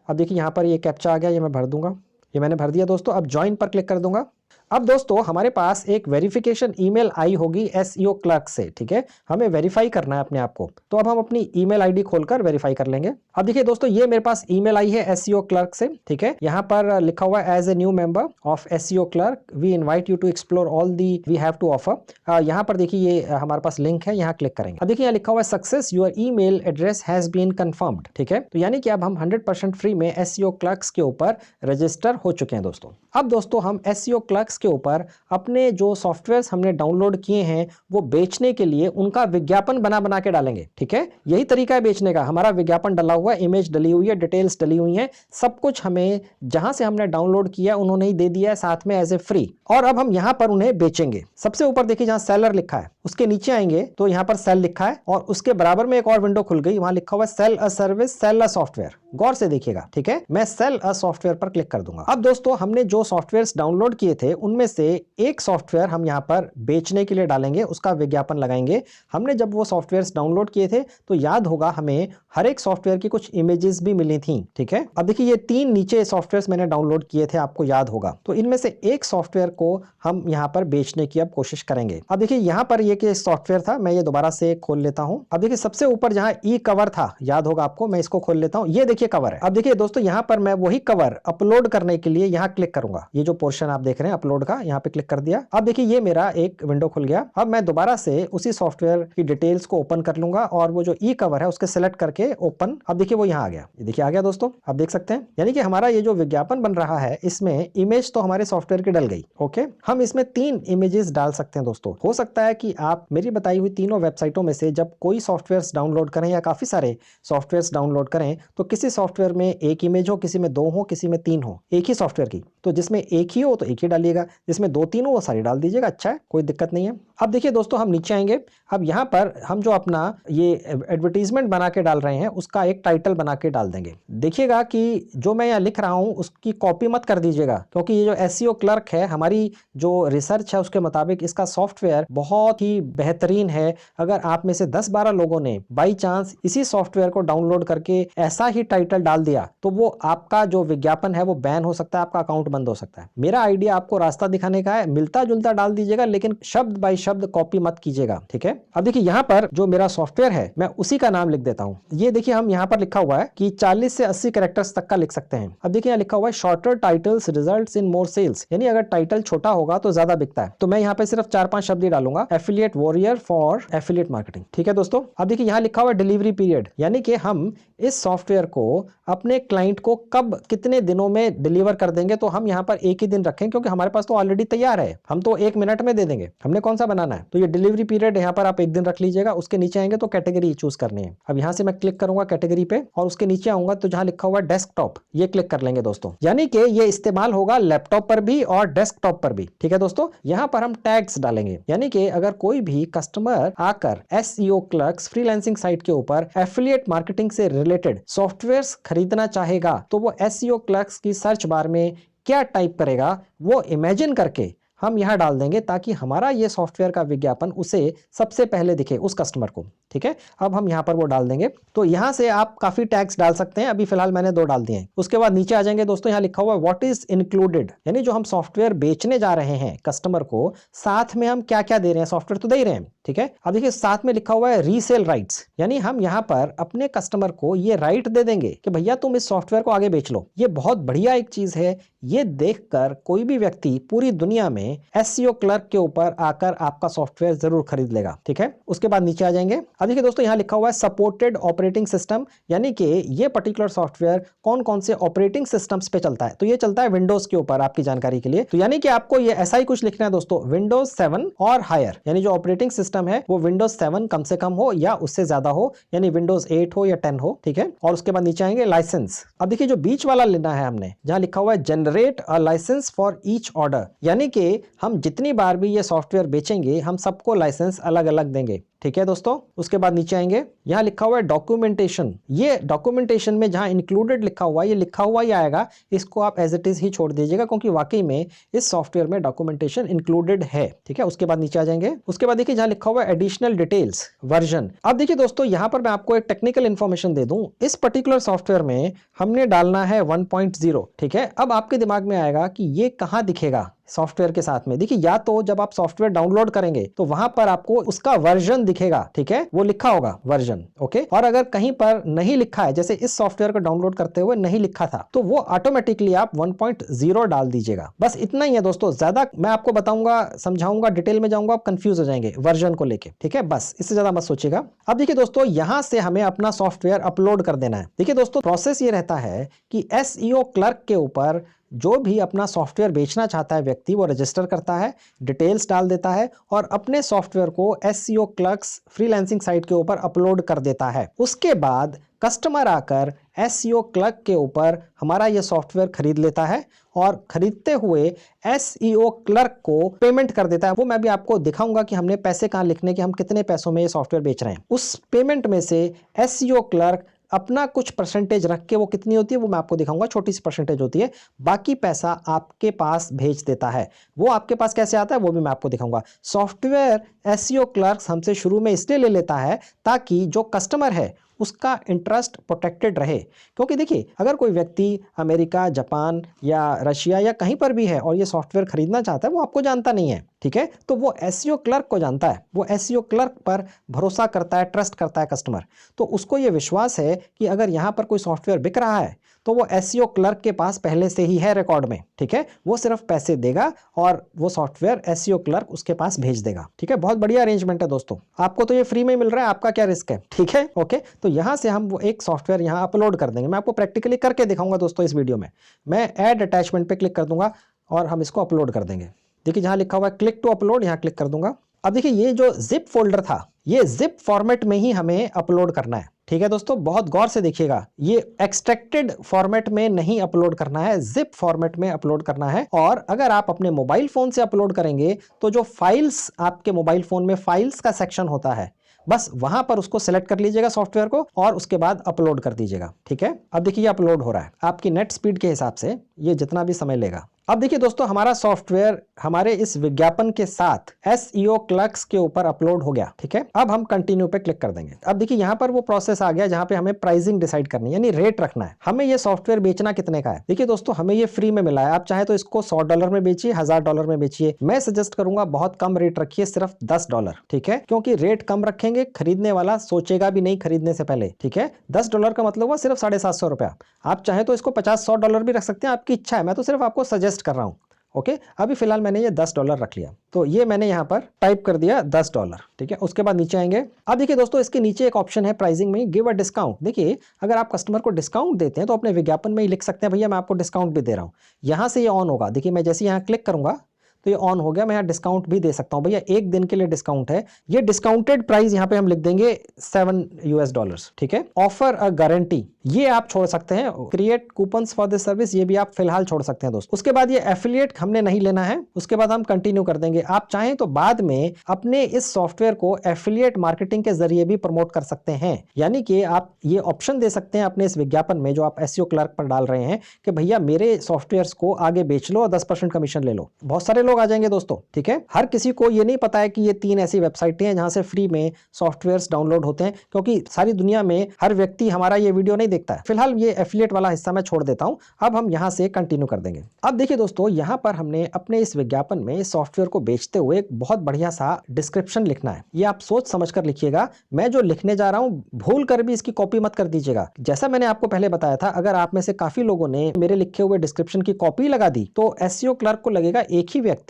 अब देखिए यहाँ पर ये कैप्चा आ गया, ये मैं भर दूंगा। ये मैंने भर दिया दोस्तों। अब ज्वाइन पर क्लिक कर दूंगा। अब दोस्तों हमारे पास एक वेरिफिकेशन ईमेल आई होगी एसईओ क्लर्क से, ठीक है। हमें वेरीफाई करना है अपने आप को, तो अब हम अपनी ईमेल आईडी खोलकर वेरीफाई कर लेंगे। अब देखिए दोस्तों ये मेरे पास ईमेल आई है एसईओ क्लर्क से, ठीक है। यहाँ पर लिखा हुआ है as a new member of SEO clerk we invite you to explore all the we have to offer. यहाँ पर देखिए ये हमारे पास लिंक है, यहाँ क्लिक करेंगे। अब देखिए यहाँ लिखा हुआ है success your email address has been confirmed, ठीक है। तो यानी कि अब हम 100% फ्री में एसईओ क्लर्क्स के ऊपर रजिस्टर हो चुके हैं दोस्तों। अब दोस्तों हम एसईओ क्लर्क्स के ऊपर अपने जो सॉफ्टवेयर्स हमने डाउनलोड किए हैं वो बेचने के लिए उनका विज्ञापन बना के डालेंगे, ठीक है। यही तरीका है बेचने का। हमारा विज्ञापन डला हुआ है, इमेज डली हुई है, डिटेल्स डली हुई हैं, सब कुछ हमें जहां से हमने डाउनलोड किया उन्होंने ही दे दिया है साथ में एज ए फ्री। और अब हम यहां पर उन्हें बेचेंगे। सबसे ऊपर देखिए जहां सेलर लिखा है उसके नीचे आएंगे तो यहां पर सेल लिखा है और उसके बराबर में एक और विंडो खुल गई, वहां लिखा हुआ है sell a service, sell a software. गौर से देखिएगा, ठीक है। मैं सेल अ सॉफ्टवेयर पर क्लिक कर दूंगा। अब दोस्तों हमने जो सॉफ्टवेयर्स डाउनलोड किए थे उनमें से एक सॉफ्टवेयर हम यहाँ पर बेचने के लिए डालेंगे, उसका विज्ञापन लगाएंगे। हमने जब वो सॉफ्टवेयर्स डाउनलोड किए थे तो याद होगा हमें हर एक सॉफ्टवेयर की कुछ इमेजेस भी मिली थी, ठीक है। अब देखिए ये 3 नीचे सॉफ्टवेयर्स मैंने डाउनलोड किए थे, आपको याद होगा। तो इनमें से एक सॉफ्टवेयर को हम यहाँ पर बेचने की अब कोशिश करेंगे। अब देखिए यहाँ पर ये सॉफ्टवेयर था, मैं ये दोबारा से खोल लेता हूँ। अब देखिए सबसे ऊपर जहाँ ई कवर था, याद होगा आपको, मैं इसको खोल लेता हूँ। ये देखिए कवर है। अब देखिए दोस्तों यहाँ पर मैं वही कवर अपलोड करने के लिए यहाँ क्लिक करूंगा। ये जो पोर्शन आप देख रहे हैं अपलोड का, यहाँ पे क्लिक कर दिया। अब देखिए ये मेरा एक विंडो खुल गया। अब मैं दोबारा से उसी सॉफ्टवेयर की डिटेल्स को ओपन कर लूंगा और वो जो ई कवर है उसके सेलेक्ट करके ओपन। अब देखिए वो यहाँ आ गया, ये देखिए आ गया दोस्तों, आप देख सकते हैं। यानी कि हमारा ये जो विज्ञापन बन रहा है इसमें इमेज तो हमारे सॉफ्टवेयर की डल गई, ओके। हम इसमें 3 इमेजेस डाल सकते हैं दोस्तों। हो सकता है कि आप मेरी बताई हुई तीनों वेबसाइटों में से जब कोई सॉफ्टवेयर डाउनलोड करें या काफी सारे सॉफ्टवेयर डाउनलोड करें तो किसी सॉफ्टवेयर में एक इमेज हो, किसी में 2 हो, किसी में 3 हो, एक ही सॉफ्टवेयर की। तो जिसमें एक ही हो तो एक ही डालिएगा, जिसमें 2-3 हो वो सारी डाल दीजिएगा, अच्छा है, कोई दिक्कत नहीं है। अब देखिए दोस्तों हम नीचे आएंगे। अब यहाँ पर हम जो अपना ये एडवर्टीजमेंट बना के डाल रहे हैं उसका एक टाइटल बना के डाल देंगे। देखिएगा कि जो मैं यहाँ लिख रहा हूँ उसकी कॉपी मत कर दीजिएगा, क्योंकि ये जो एसईओ क्लर्क है हमारी जो रिसर्च है उसके मुताबिक इसका सॉफ्टवेयर बहुत ही बेहतरीन है। अगर आप में से 10-12 लोगों ने बाई चांस इसी सॉफ्टवेयर को डाउनलोड करके ऐसा ही टाइटल डाल दिया तो वो आपका जो विज्ञापन है वो बैन हो सकता है, आपका अकाउंट बंद हो हो सकता है। मेरा आइडिया आपको रास्ता दिखाने का है, मिलता जुलता डाल दीजिएगा लेकिन शब्द बाय शब्द कॉपी मत कीजिएगा, ठीक है। अब देखिए यहाँ पर जो मेरा सॉफ्टवेयर है मैं उसी का नाम लिख देता हूँ। ये देखिए हम यहाँ पर लिखा हुआ है कि 40 से 80 कैरेक्टर्स तक का लिख सकते हैं। अब देखिए यहाँ लिखा हुआ है shorter titles results in more sales, यानी अगर टाइटल छोटा होगा तो ज्यादा बिकता है। तो मैं यहाँ पे सिर्फ 4-5 शब्द ही डालूंगा, affiliate warrior for affiliate marketing, ठीक है दोस्तों। अब देखिए यहाँ लिखा हुआ है डिलीवरी पीरियड, यानी कि हम इस सॉफ्टवेयर को अपने क्लाइंट को कब कितने दिनों में डिलीवर कर देंगे। तो हम यहाँ पर एक ही दिन रखें क्योंकि हमारे पास तो ऑलरेडी तैयार है, हम तो 1 मिनट में दे देंगे, हमने कौन सा बनाना है। तो ये डिलीवरी पीरियड यहाँ पर आप 1 दिन रख लीजिएगा। उसके नीचे आएंगे तो कैटेगरी चूज करनी है। अब यहाँ से मैं क्लिक करूंगा कैटेगरी पे और उसके नीचे आऊंगा तो जहां लिखा हुआ है डेस्कटॉप, ये क्लिक कर लेंगे दोस्तों, यानी कि ये इस्तेमाल होगा लैपटॉप पर भी और डेस्कटॉप पर भी, ठीक है दोस्तों। यहाँ पर हम टैग्स डालेंगे, यानी कि अगर कोई भी कस्टमर आकर SEO क्लर्क्स फ्रीलांसिंग साइट के ऊपर एफिलिएट मार्केटिंग से रिलेटेड सॉफ्टवेयर्स खरीदना चाहेगा तो वो SEO क्लर्क्स की सर्च बार में क्या टाइप करेगा वो इमेजिन करके हम यहां डाल देंगे ताकि हमारा ये सॉफ्टवेयर का विज्ञापन उसे सबसे पहले दिखे, उस कस्टमर को, ठीक है। अब हम यहां पर वो डाल देंगे। तो यहां से आप काफी टैग्स डाल सकते हैं, अभी फिलहाल मैंने 2 डाल दिए हैं। उसके बाद नीचे आ जाएंगे दोस्तों, यहां लिखा हुआ है व्हाट इज इंक्लूडेड, यानी जो हम सॉफ्टवेयर बेचने जा रहे हैं कस्टमर को, साथ में हम क्या क्या दे रहे हैं, सॉफ्टवेयर तो दे ही रहे हैं, ठीक है। अब देखिए साथ में लिखा हुआ है रीसेल राइट्स, यानी हम यहां पर अपने कस्टमर को ये राइट दे देंगे कि भैया तुम इस सॉफ्टवेयर को आगे बेच लो। ये बहुत बढ़िया एक चीज है, ये देखकर कोई भी व्यक्ति पूरी दुनिया में SEO क्लर्क के ऊपर आकर आपका सॉफ्टवेयर जरूर खरीद लेगा, ठीक है। उसके बाद नीचे आ जाएंगे। अब देखिए दोस्तों यहाँ लिखा हुआ है सपोर्टेड ऑपरेटिंग सिस्टम, यानी कि ये पर्टिकुलर सॉफ्टवेयर कौन कौन से ऑपरेटिंग सिस्टम्स पे चलता है। तो ये चलता है विंडोज के ऊपर, आपकी जानकारी के लिए। तो यानी कि आपको ये ऐसा ही कुछ लिखना है दोस्तों, विंडोज 7 और हायर, यानी जो ऑपरेटिंग सिस्टम है वो विंडोज 7 कम से कम हो या उससे ज्यादा हो, यानी विंडोज 8 हो या 10 हो, ठीक है। और उसके बाद नीचे आएंगे लाइसेंस। अब देखिए जो बीच वाला लेना है हमने, जहां लिखा हुआ है generate a license for each order, यानी कि हम जितनी बार भी ये सॉफ्टवेयर बेचेंगे हम सबको लाइसेंस अलग अलग देंगे, ठीक है दोस्तों। उसके बाद नीचे आएंगे, यहां लिखा हुआ है डॉक्यूमेंटेशन। ये डॉक्यूमेंटेशन में जहां इंक्लूडेड लिखा हुआ है, ये लिखा हुआ ही आएगा, इसको आप एज इट इज ही छोड़ दीजिएगा क्योंकि वाकई में इस सॉफ्टवेयर में डॉक्यूमेंटेशन इंक्लूडेड है, ठीक है। उसके बाद नीचे आ जाएंगे। उसके बाद देखिए जहां लिखा हुआ है एडिशनल डिटेल्स वर्जन। अब देखिए दोस्तों यहां पर मैं आपको एक टेक्निकल इंफॉर्मेशन दे दूं, इस पर्टिकुलर सॉफ्टवेयर में हमने डालना है 1.0, ठीक है। अब आपके दिमाग में आएगा कि ये कहां दिखेगा सॉफ्टवेयर के साथ में। देखिए या तो जब आप सॉफ्टवेयर डाउनलोड करेंगे तो वहां पर आपको उसका वर्जन दिखेगा, ठीक है, वो लिखा होगा वर्जन, ओके। और अगर कहीं पर नहीं लिखा है, जैसे इस सॉफ्टवेयर को डाउनलोड करते हुए नहीं लिखा था, तो वो ऑटोमेटिकली आप 1.0 डाल दीजिएगा। बस इतना ही है दोस्तों, ज्यादा मैं आपको बताऊंगा, समझाऊंगा, डिटेल में जाऊंगा, आप कंफ्यूज हो जाएंगे वर्जन को लेके, ठीक है। बस इससे ज्यादा मत सोचिएगा। अब देखिए दोस्तों यहां से हमें अपना सॉफ्टवेयर अपलोड कर देना है। देखिए दोस्तों प्रोसेस ये रहता है कि SEO क्लर्क के ऊपर जो भी अपना सॉफ्टवेयर बेचना चाहता है व्यक्ति, वो रजिस्टर करता है, डिटेल्स डाल देता है और अपने सॉफ्टवेयर को SEO क्लर्क्स फ्रीलांसिंग साइट के ऊपर अपलोड कर देता है। उसके बाद कस्टमर आकर SEO क्लर्क के ऊपर हमारा ये सॉफ्टवेयर खरीद लेता है और खरीदते हुए SEO क्लर्क को पेमेंट कर देता है। वो मैं भी आपको दिखाऊंगा कि हमने पैसे कहाँ लिखने के, हम कितने पैसों में ये सॉफ्टवेयर बेच रहे हैं। उस पेमेंट में से SEO क्लर्क अपना कुछ परसेंटेज रख के, वो कितनी होती है वो मैं आपको दिखाऊंगा, छोटी सी परसेंटेज होती है, बाकी पैसा आपके पास भेज देता है। वो आपके पास कैसे आता है वो भी मैं आपको दिखाऊंगा। सॉफ्टवेयर SEO क्लर्क्स हमसे शुरू में इसलिए ले लेता है ताकि जो कस्टमर है उसका इंटरेस्ट प्रोटेक्टेड रहे, क्योंकि देखिए अगर कोई व्यक्ति अमेरिका, जापान या रशिया या कहीं पर भी है और ये सॉफ्टवेयर खरीदना चाहता है, वो आपको जानता नहीं है, ठीक है, तो वो SEO क्लर्क को जानता है, वो SEO क्लर्क पर भरोसा करता है, ट्रस्ट करता है कस्टमर। तो उसको ये विश्वास है कि अगर यहाँ पर कोई सॉफ्टवेयर बिक रहा है तो वो SEO क्लर्क के पास पहले से ही है रिकॉर्ड में, ठीक है। वो सिर्फ पैसे देगा और वो सॉफ्टवेयर SEO क्लर्क उसके पास भेज देगा, ठीक है। बहुत बढ़िया अरेंजमेंट है दोस्तों, आपको तो ये फ्री में मिल रहा है, आपका क्या रिस्क है, ठीक है, ओके। तो यहां से हम वो एक सॉफ्टवेयर यहां अपलोड कर देंगे। मैं आपको प्रैक्टिकली करके दिखाऊंगा दोस्तों इस वीडियो में। मैं ऐड अटैचमेंट पे क्लिक कर दूंगा और हम इसको अपलोड कर देंगे। देखिए जहां लिखा हुआ है क्लिक टू अपलोड, यहां क्लिक कर दूंगा। अब देखिए ये जो जिप फोल्डर था, ये जिप फॉर्मेट में ही हमें अपलोड करना है, ठीक है दोस्तों। बहुत गौर से देखिएगा, ये एक्सट्रैक्टेड फॉर्मेट में नहीं अपलोड करना है, जिप फॉर्मेट में अपलोड करना है। और अगर आप अपने मोबाइल फोन से अपलोड करेंगे तो जो फाइल्स, आपके मोबाइल फोन में फाइल्स का सेक्शन होता है, बस वहां पर उसको सिलेक्ट कर लीजिएगा सॉफ्टवेयर को और उसके बाद अपलोड कर दीजिएगा, ठीक है। अब देखिए अपलोड हो रहा है, आपकी नेट स्पीड के हिसाब से ये जितना भी समय लेगा, अब देखिए दोस्तों, हमारा सॉफ्टवेयर हमारे इस विज्ञापन के साथ SEO क्लर्क्स के ऊपर अपलोड हो गया। ठीक है, अब हम कंटिन्यू पे क्लिक कर देंगे। अब देखिए यहाँ पर वो प्रोसेस आ गया जहाँ पे हमें प्राइसिंग डिसाइड करनी है, यानी रेट रखना है, हमें ये सॉफ्टवेयर बेचना कितने का है। देखिए दोस्तों, हमें ये फ्री में मिला है, आप चाहे तो इसको $100 में बेचिए, $1000 में बेचिए। मैं सजेस्ट करूंगा बहुत कम रेट रखिए, सिर्फ $10। ठीक है, क्योंकि रेट कम रखेंगे, खरीदने वाला सोचेगा भी नहीं खरीदने से पहले। ठीक है, $10 का मतलब हुआ सिर्फ $750। आप चाहे तो इसको $50-100 भी रख सकते हैं, आपकी इच्छा है, मैं तो सिर्फ आपको सजेस्ट कर रहा हूं। ओके, अभी फिलहाल मैंने ये $10 रख लिया, तो ये मैंने यहाँ पर टाइप कर दिया $10। ठीक है, उसके बाद नीचे आएंगे। अब देखिए दोस्तों, इसके नीचे एक ऑप्शन है प्राइसिंग में, गिव अ डिस्काउंट। देखिए, अगर आप कस्टमर को डिस्काउंट देते हैं तो अपने विज्ञापन में ही लिख सकते हैं, भैया मैं आपको डिस्काउंट भी दे रहा हूँ। यहाँ से ये ऑन होगा। देखिए, मैं जैसे यहाँ क्लिक करूंगा तो ये ऑन हो गया। मैं यहाँ डिस्काउंट भी दे सकता हूँ, भैया 1 दिन के लिए डिस्काउंट है। ये डिस्काउंटेड प्राइस यहाँ पे हम लिख देंगे $7। ठीक है, ऑफर अ गारंटी ये आप छोड़ सकते हैं, create coupons for this service ये भी आप फिलहाल छोड़ सकते हैं दोस्तों। उसके बाद ये एफिलिएट हमने नहीं लेना है, उसके बाद हम कंटिन्यू कर देंगे। आप चाहें तो बाद में अपने इस सॉफ्टवेयर को एफिलिएट मार्केटिंग के जरिए भी प्रमोट कर सकते हैं, यानी कि आप ये ऑप्शन दे सकते हैं अपने इस विज्ञापन में जो आप SEO क्लर्क पर डाल रहे हैं कि भैया मेरे सॉफ्टवेयर को आगे बेच लो और 10% कमीशन ले लो। बहुत सारे लोग आ जाएंगे दोस्तों। ठीक है, हर किसी को ये नहीं पता है कि ये 3 ऐसी वेबसाइटें हैं जहां से फ्री में सॉफ्टवेयर्स डाउनलोड होते हैं, क्योंकि सारी दुनिया में हर व्यक्ति हमारा ये वीडियो नहीं देखता है। फिलहाल ये एफिलिएट वाला हिस्सा मैं छोड़ देता हूं, अब हम यहां से कंटिन्यू कर देंगे। अब देखिए दोस्तों, यहां पर हमने अपने इस विज्ञापन में इस सॉफ्टवेयर को बेचते हुए एक बहुत बढ़िया सा डिस्क्रिप्शन लिखना है। ये आप सोच समझ कर लिखिएगा, मैं जो लिखने जा रहा हूं भूल कर भी इसकी कॉपी मत कर दीजिएगा। जैसा मैंने आपको पहले बताया था, अगर आप में से काफी लोगों ने मेरे लिखे हुए डिस्क्रिप्शन की कॉपी लगा दी तो SEO क्लर्क को लगेगा एक ही व्यक्ति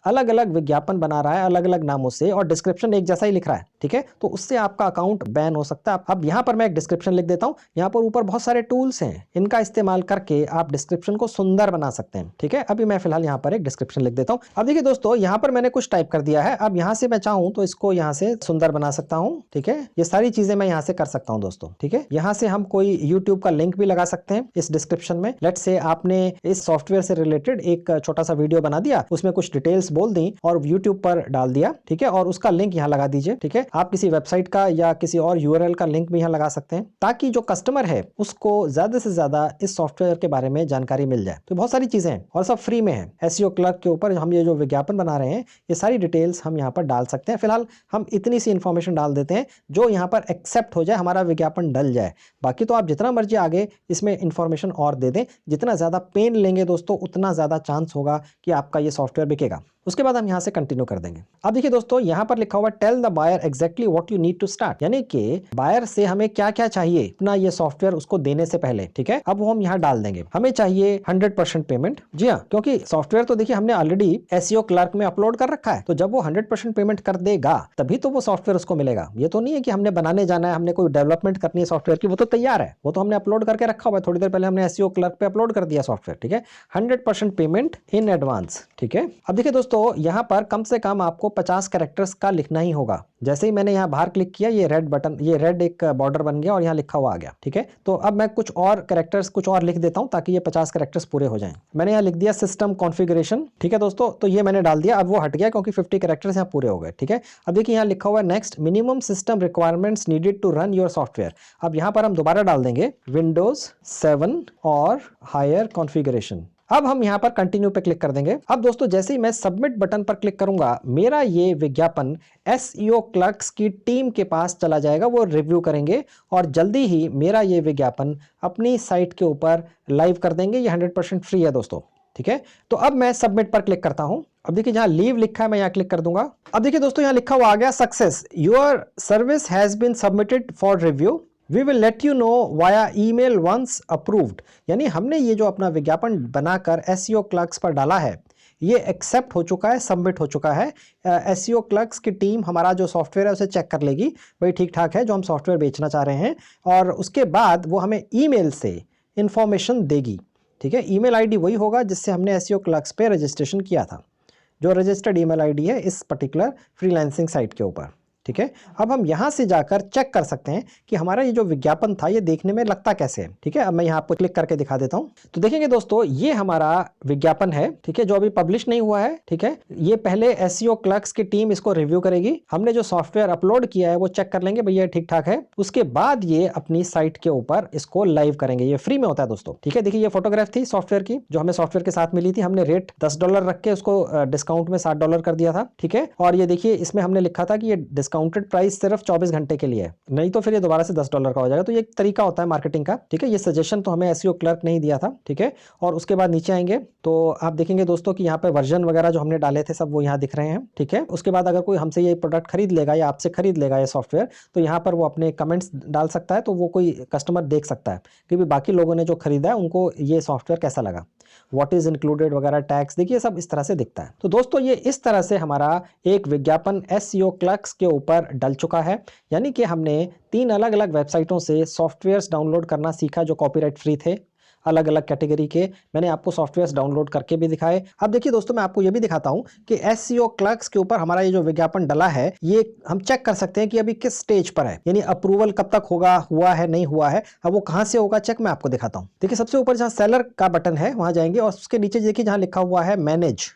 अलग अलग विज्ञापन बना रहा है अलग अलग नामों से और डिस्क्रिप्शन एक जैसा ही लिख रहा है। ठीक है, तो उससे आपका अकाउंट बैन हो सकता है। अब यहां पर मैं एक डिस्क्रिप्शन लिख देता हूं। यहां पर ऊपर बहुत सारे टूल्स हैं, इनका इस्तेमाल करके आप डिस्क्रिप्शन को सुंदर बना सकते हैं। ठीक है, अभी मैं फिलहाल यहां पर एक डिस्क्रिप्शन लिख देता हूं। अब देखिए दोस्तों, यहां पर मैंने कुछ टाइप कर दिया है। अब यहां से मैं चाहूं तो इसको यहां से सुंदर बना सकता हूं। ठीक है, ये सारी चीजें मैं यहां से कर सकता हूं दोस्तों। ठीक है, यहां से हम कोई YouTube का लिंक भी लगा सकते हैं इस डिस्क्रिप्शन में। लेट्स से आपने इस सॉफ्टवेयर से रिलेटेड एक छोटा सा वीडियो बना दिया, उसमें कुछ डिटेल्स बोल दी और YouTube पर डाल दिया। ठीक है, और उसका लिंक यहाँ लगा दीजिए। ठीक है, आप किसी वेबसाइट का या किसी और URL का लिंक भी यहाँ लगा सकते हैं, ताकि जो कस्टमर है उसको ज्यादा से ज्यादा इस सॉफ्टवेयर के बारे में जानकारी मिल जाए। तो बहुत सारी चीजें हैं और सब फ्री में है। SEO क्लर्क के ऊपर हम ये जो विज्ञापन बना रहे हैं, ये सारी डिटेल्स हम यहाँ पर डाल सकते हैं। फिलहाल हम इतनी सी इंफॉर्मेशन डाल देते हैं जो यहाँ पर एक्सेप्ट हो जाए, हमारा विज्ञापन डल जाए। बाकी तो आप जितना मर्जी आगे इसमें इंफॉर्मेशन और दे दें, जितना ज्यादा पेन लेंगे दोस्तों उतना ज्यादा चांस होगा कि आपका ये सॉफ्टवेयर बिकेगा। उसके बाद हम यहां से कंटिन्यू कर देंगे। अब देखिए दोस्तों, यहां पर लिखा हुआ tell the buyer exactly what you need to start, यानी कि बायर से हमें क्या क्या चाहिए अपना ये सॉफ्टवेयर उसको देने से पहले। ठीक है, अब वो हम यहां डाल देंगे। हमें चाहिए 100% पेमेंट। जी हाँ, क्योंकि सॉफ्टवेयर तो देखिए हमने ऑलरेडी SEO क्लर्क में अपलोड कर रखा है, तो जब वो 100% पेमेंट कर देगा तभी तो वो सॉफ्टवेयर उसको मिलेगा। ये तो नहीं है कि हमने बनाने जाना है, हमने कोई डेवलपमेंट करनी है सॉफ्टवेयर की, वो तो तैयार है, वो तो हमने अपलोड करके रखा हुआ है। थोड़ी देर पहले हमने SEO क्लर्क पे अपलोड कर दिया सॉफ्टवेयर। ठीक है, 100% पेमेंट इन एडवांस। ठीक है, अब देखिए दोस्तों, यहाँ पर कम से कम आपको 50 कैरेक्टर्स का लिखना ही होगा। जैसे ही मैंने यहाँ बाहर क्लिक किया, ये रेड बटन, ये रेड एक बॉर्डर बन गया और यहाँ लिखा हुआ आ गया। ठीक है, तो अब मैं कुछ और कैरेक्टर्स कुछ और लिख देता हूँ ताकि ये 50 कैरेक्टर्स पूरे हो जाएं। मैंने यहाँ लिख दिया सिस्टम कॉन्फ़िगरेशन। ठीक है दोस्तों, तो ये मैंने डाल दिया, अब वो हट गया क्योंकि 50 कैरेक्टर्स यहाँ पूरे हो गए। ठीक है, अब देखिए यहाँ लिखा हुआ है next minimum system requirements needed to run your software. अब यहाँ पर हम दोबारा डाल देंगे Windows 7 और हायर कॉन्फ़िगरेशन। अब हम यहां पर कंटिन्यू पे क्लिक कर देंगे। अब दोस्तों, जैसे ही मैं सबमिट बटन पर क्लिक करूंगा, मेरा ये विज्ञापन SEO क्लर्क्स की टीम के पास चला जाएगा, वो रिव्यू करेंगे और जल्दी ही मेरा ये विज्ञापन अपनी साइट के ऊपर लाइव कर देंगे। ये 100% फ्री है दोस्तों। ठीक है, तो अब मैं सबमिट पर क्लिक करता हूं। अब देखिए जहां लीव लिखा है मैं यहां क्लिक कर दूंगा। अब देखिए दोस्तों, यहां लिखा हुआ आ गया success, your service has been submitted for review, we will let you know via email once approved. यानी हमने ये जो अपना विज्ञापन बनाकर SEO क्लर्क्स पर डाला है, ये एक्सेप्ट हो चुका है, सबमिट हो चुका है। SEO क्लर्क्स की टीम हमारा जो सॉफ्टवेयर है उसे चेक कर लेगी, भाई ठीक ठाक है जो हम सॉफ्टवेयर बेचना चाह रहे हैं, और उसके बाद वो हमें ईमेल से इंफॉर्मेशन देगी। ठीक है, ईमेल ID वही होगा जिससे हमने SEO क्लर्क्स पे रजिस्ट्रेशन किया था, जो रजिस्टर्ड ईमेल ID है इस पर्टिकुलर फ्रीलांसिंग साइट के ऊपर। ठीक है। अब हम यहाँ से जाकर चेक कर सकते हैं कि हमारा ये जो विज्ञापन था ये देखने में लगता कैसे है। ठीक है, अब मैं यहाँ आपको क्लिक करके दिखा देता हूँ। तो देखेंगे दोस्तों, ये हमारा विज्ञापन है, ठीक है, जो अभी पब्लिश नहीं हुआ है। ठीक है, ये पहले एसईओ क्लर्क्स की टीम इसको रिव्यू करेगी। हमने जो सॉफ्टवेयर अपलोड किया है वो चेक कर लेंगे भैया ठीक ठाक है। उसके बाद ये अपनी साइट के ऊपर इसको लाइव करेंगे। ये फ्री में होता है दोस्तों। ठीक है, देखिए ये फोटोग्राफ थी सॉफ्टवेयर की जो हमें सॉफ्टवेयर के साथ मिली थी। हमने रेट $10 रख के उसको डिस्काउंट में $60 कर दिया था। ठीक है, और ये देखिए इसमें हमने लिखा था कि ये डिस्काउंटेड प्राइस सिर्फ 24 घंटे के लिए है, नहीं तो फिर ये दोबारा से $10 का हो जाएगा। तो ये एक तरीका होता है मार्केटिंग का। ठीक है, ये सजेशन तो हमें एसईओ क्लर्क नहीं दिया था। ठीक है, और उसके बाद नीचे आएंगे तो आप देखेंगे दोस्तों कि यहाँ पे वर्जन वगैरह जो हमने डाले थे सब वो यहाँ दिख रहे हैं। ठीक है, उसके बाद अगर कोई हमसे ये प्रोडक्ट खरीद लेगा या आपसे खरीद लेगा ये सॉफ्टवेयर, तो यहाँ पर वो अपने कमेंट्स डाल सकता है, तो वो कोई कस्टमर देख सकता है कि भी बाकी लोगों ने जो खरीदा है उनको ये सॉफ्टवेयर कैसा लगा, व्हाट इज इंक्लूडेड वगैरह, टैक्स, देखिए सब इस तरह से दिखता है। तो दोस्तों ये इस तरह से हमारा एक विज्ञापन एसईओ क्लर्क्स के ऊपर डल चुका है। यानी कि हमने 3 अलग अलग वेबसाइटों से सॉफ्टवेयर्स डाउनलोड करना सीखा जो कॉपीराइट फ्री थे, अलग अलग कैटेगरी के। मैंने आपको सॉफ्टवेयर्स डाउनलोड करके भी दिखाए। अब देखिए दोस्तों, मैं आपको ये भी दिखाता हूं कि एसईओ क्लर्क्स के ऊपर हमारा ये जो विज्ञापन डला है ये हम चेक कर सकते हैं कि अभी किस स्टेज पर है, यानी अप्रूवल कब तक होगा, हुआ है नहीं हुआ है। अब वो कहां से होगा चेक मैं आपको दिखाता हूं। देखिए सबसे ऊपर जहां सेलर का बटन है वहां जाएंगे और उसके नीचे देखिए जहां लिखा हुआ है मैनेज,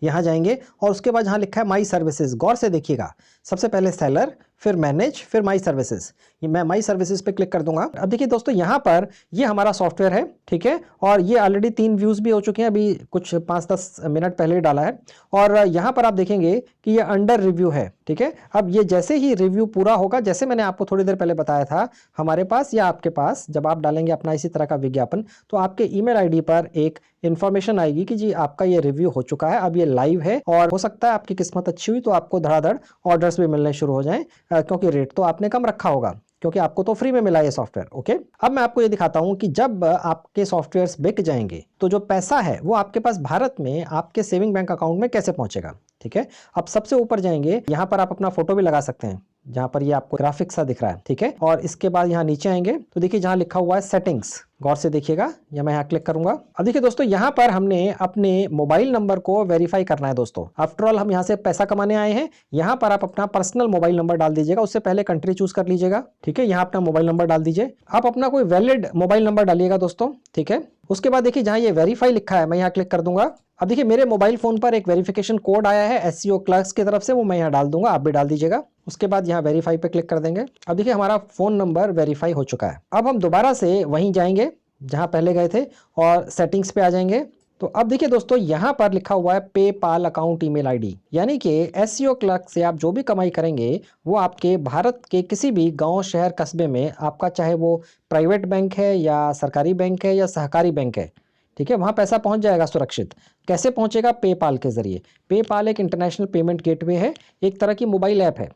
यहाँ जाएंगे और उसके बाद जहाँ लिखा है माई सर्विसेज, गौर से देखिएगा, सबसे पहले सेलर, फिर मैनेज, फिर माई सर्विसेज। ये मैं माई सर्विसेज पे क्लिक कर दूंगा। अब देखिए दोस्तों यहाँ पर ये हमारा सॉफ्टवेयर है। ठीक है, और ये ऑलरेडी 3 व्यूज भी हो चुके हैं, अभी कुछ 5-10 मिनट पहले ही डाला है। और यहाँ पर आप देखेंगे कि ये अंडर रिव्यू है। ठीक है, अब ये जैसे ही रिव्यू पूरा होगा, जैसे मैंने आपको थोड़ी देर पहले बताया था, हमारे पास या आपके पास जब आप डालेंगे अपना इसी तरह का विज्ञापन, तो आपके ईमेल आईडी पर एक इन्फॉर्मेशन आएगी कि जी आपका ये रिव्यू हो चुका है, अब ये लाइव है और हो सकता है आपकी किस्मत अच्छी हुई तो आपको धड़ाधड़ ऑर्डर्स भी मिलने शुरू हो जाएं, क्योंकि रेट तो आपने कम रखा होगा, क्योंकि आपको तो फ्री में मिला ये सॉफ्टवेयर। ओके, अब मैं आपको ये दिखाता हूं कि जब आपके सॉफ्टवेयर्स बिक जाएंगे तो जो पैसा है वो आपके पास भारत में आपके सेविंग बैंक अकाउंट में कैसे पहुंचेगा। ठीक है, अब सबसे ऊपर जाएंगे, यहां पर आप अपना फोटो भी लगा सकते हैं जहां पर ये आपको ग्राफिक्स सा दिख रहा है। ठीक है, और इसके बाद यहाँ नीचे आएंगे तो देखिए जहां लिखा हुआ है सेटिंग्स, गौर से देखिएगा, या मैं यहाँ क्लिक करूंगा। अब देखिए दोस्तों यहाँ पर हमने अपने मोबाइल नंबर को वेरीफाई करना है दोस्तों। आफ्टर ऑल हम यहाँ से पैसा कमाने आए हैं। यहाँ पर आप अपना पर्सनल मोबाइल नंबर डाल दीजिएगा, उससे पहले कंट्री चूज कर लीजिएगा। ठीक है, यहाँ अपना मोबाइल नंबर डाल दीजिए, आप अपना कोई वैलिड मोबाइल नंबर डालिएगा दोस्तों। ठीक है, उसके बाद देखिए जहां ये वेरीफाई लिखा है मैं यहाँ क्लिक कर दूंगा। अब देखिए मेरे मोबाइल फोन पर एक वेरिफिकेशन कोड आया है एसईओ क्लर्क्स की तरफ से, वो मैं यहाँ डाल दूंगा, आप भी डाल दीजिएगा। उसके बाद यहाँ वेरीफाई पे क्लिक कर देंगे। अब देखिए हमारा फोन नंबर वेरीफाई हो चुका है। अब हम दोबारा से वहीं जाएंगे जहां पहले गए थे और सेटिंग्स पे आ जाएंगे। तो अब देखिए दोस्तों यहाँ पर लिखा हुआ है पेपाल अकाउंट ईमेल आईडी, यानी कि एसईओ क्लर्क से आप जो भी कमाई करेंगे वो आपके भारत के किसी भी गांव, शहर, कस्बे में आपका, चाहे वो प्राइवेट बैंक है या सरकारी बैंक है या सहकारी बैंक है, ठीक है, वहां पैसा पहुंच जाएगा सुरक्षित। कैसे पहुंचेगा? पेपाल के जरिए। पेपाल एक इंटरनेशनल पेमेंट गेटवे है, एक तरह की मोबाइल ऐप है।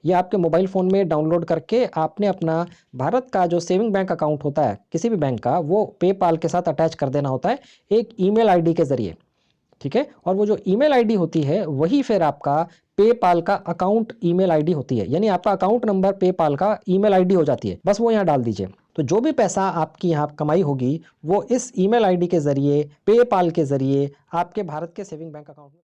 ये आपके मोबाइल फ़ोन में डाउनलोड करके आपने अपना भारत का जो सेविंग बैंक अकाउंट होता है किसी भी बैंक का, वो पेपाल के साथ अटैच कर देना होता है एक ईमेल आईडी के ज़रिए। ठीक है, और वो जो ईमेल आईडी होती है वही फिर आपका पेपाल का अकाउंट ईमेल आईडी होती है, यानी आपका अकाउंट नंबर पेपाल का ईमेल आईडी हो जाती है। बस वो यहाँ डाल दीजिए। तो जो भी पैसा आपकी यहाँ कमाई होगी वो इस ईमेल आईडी के ज़रिए, पेपाल के ज़रिए आपके भारत के सेविंग बैंक अकाउंट में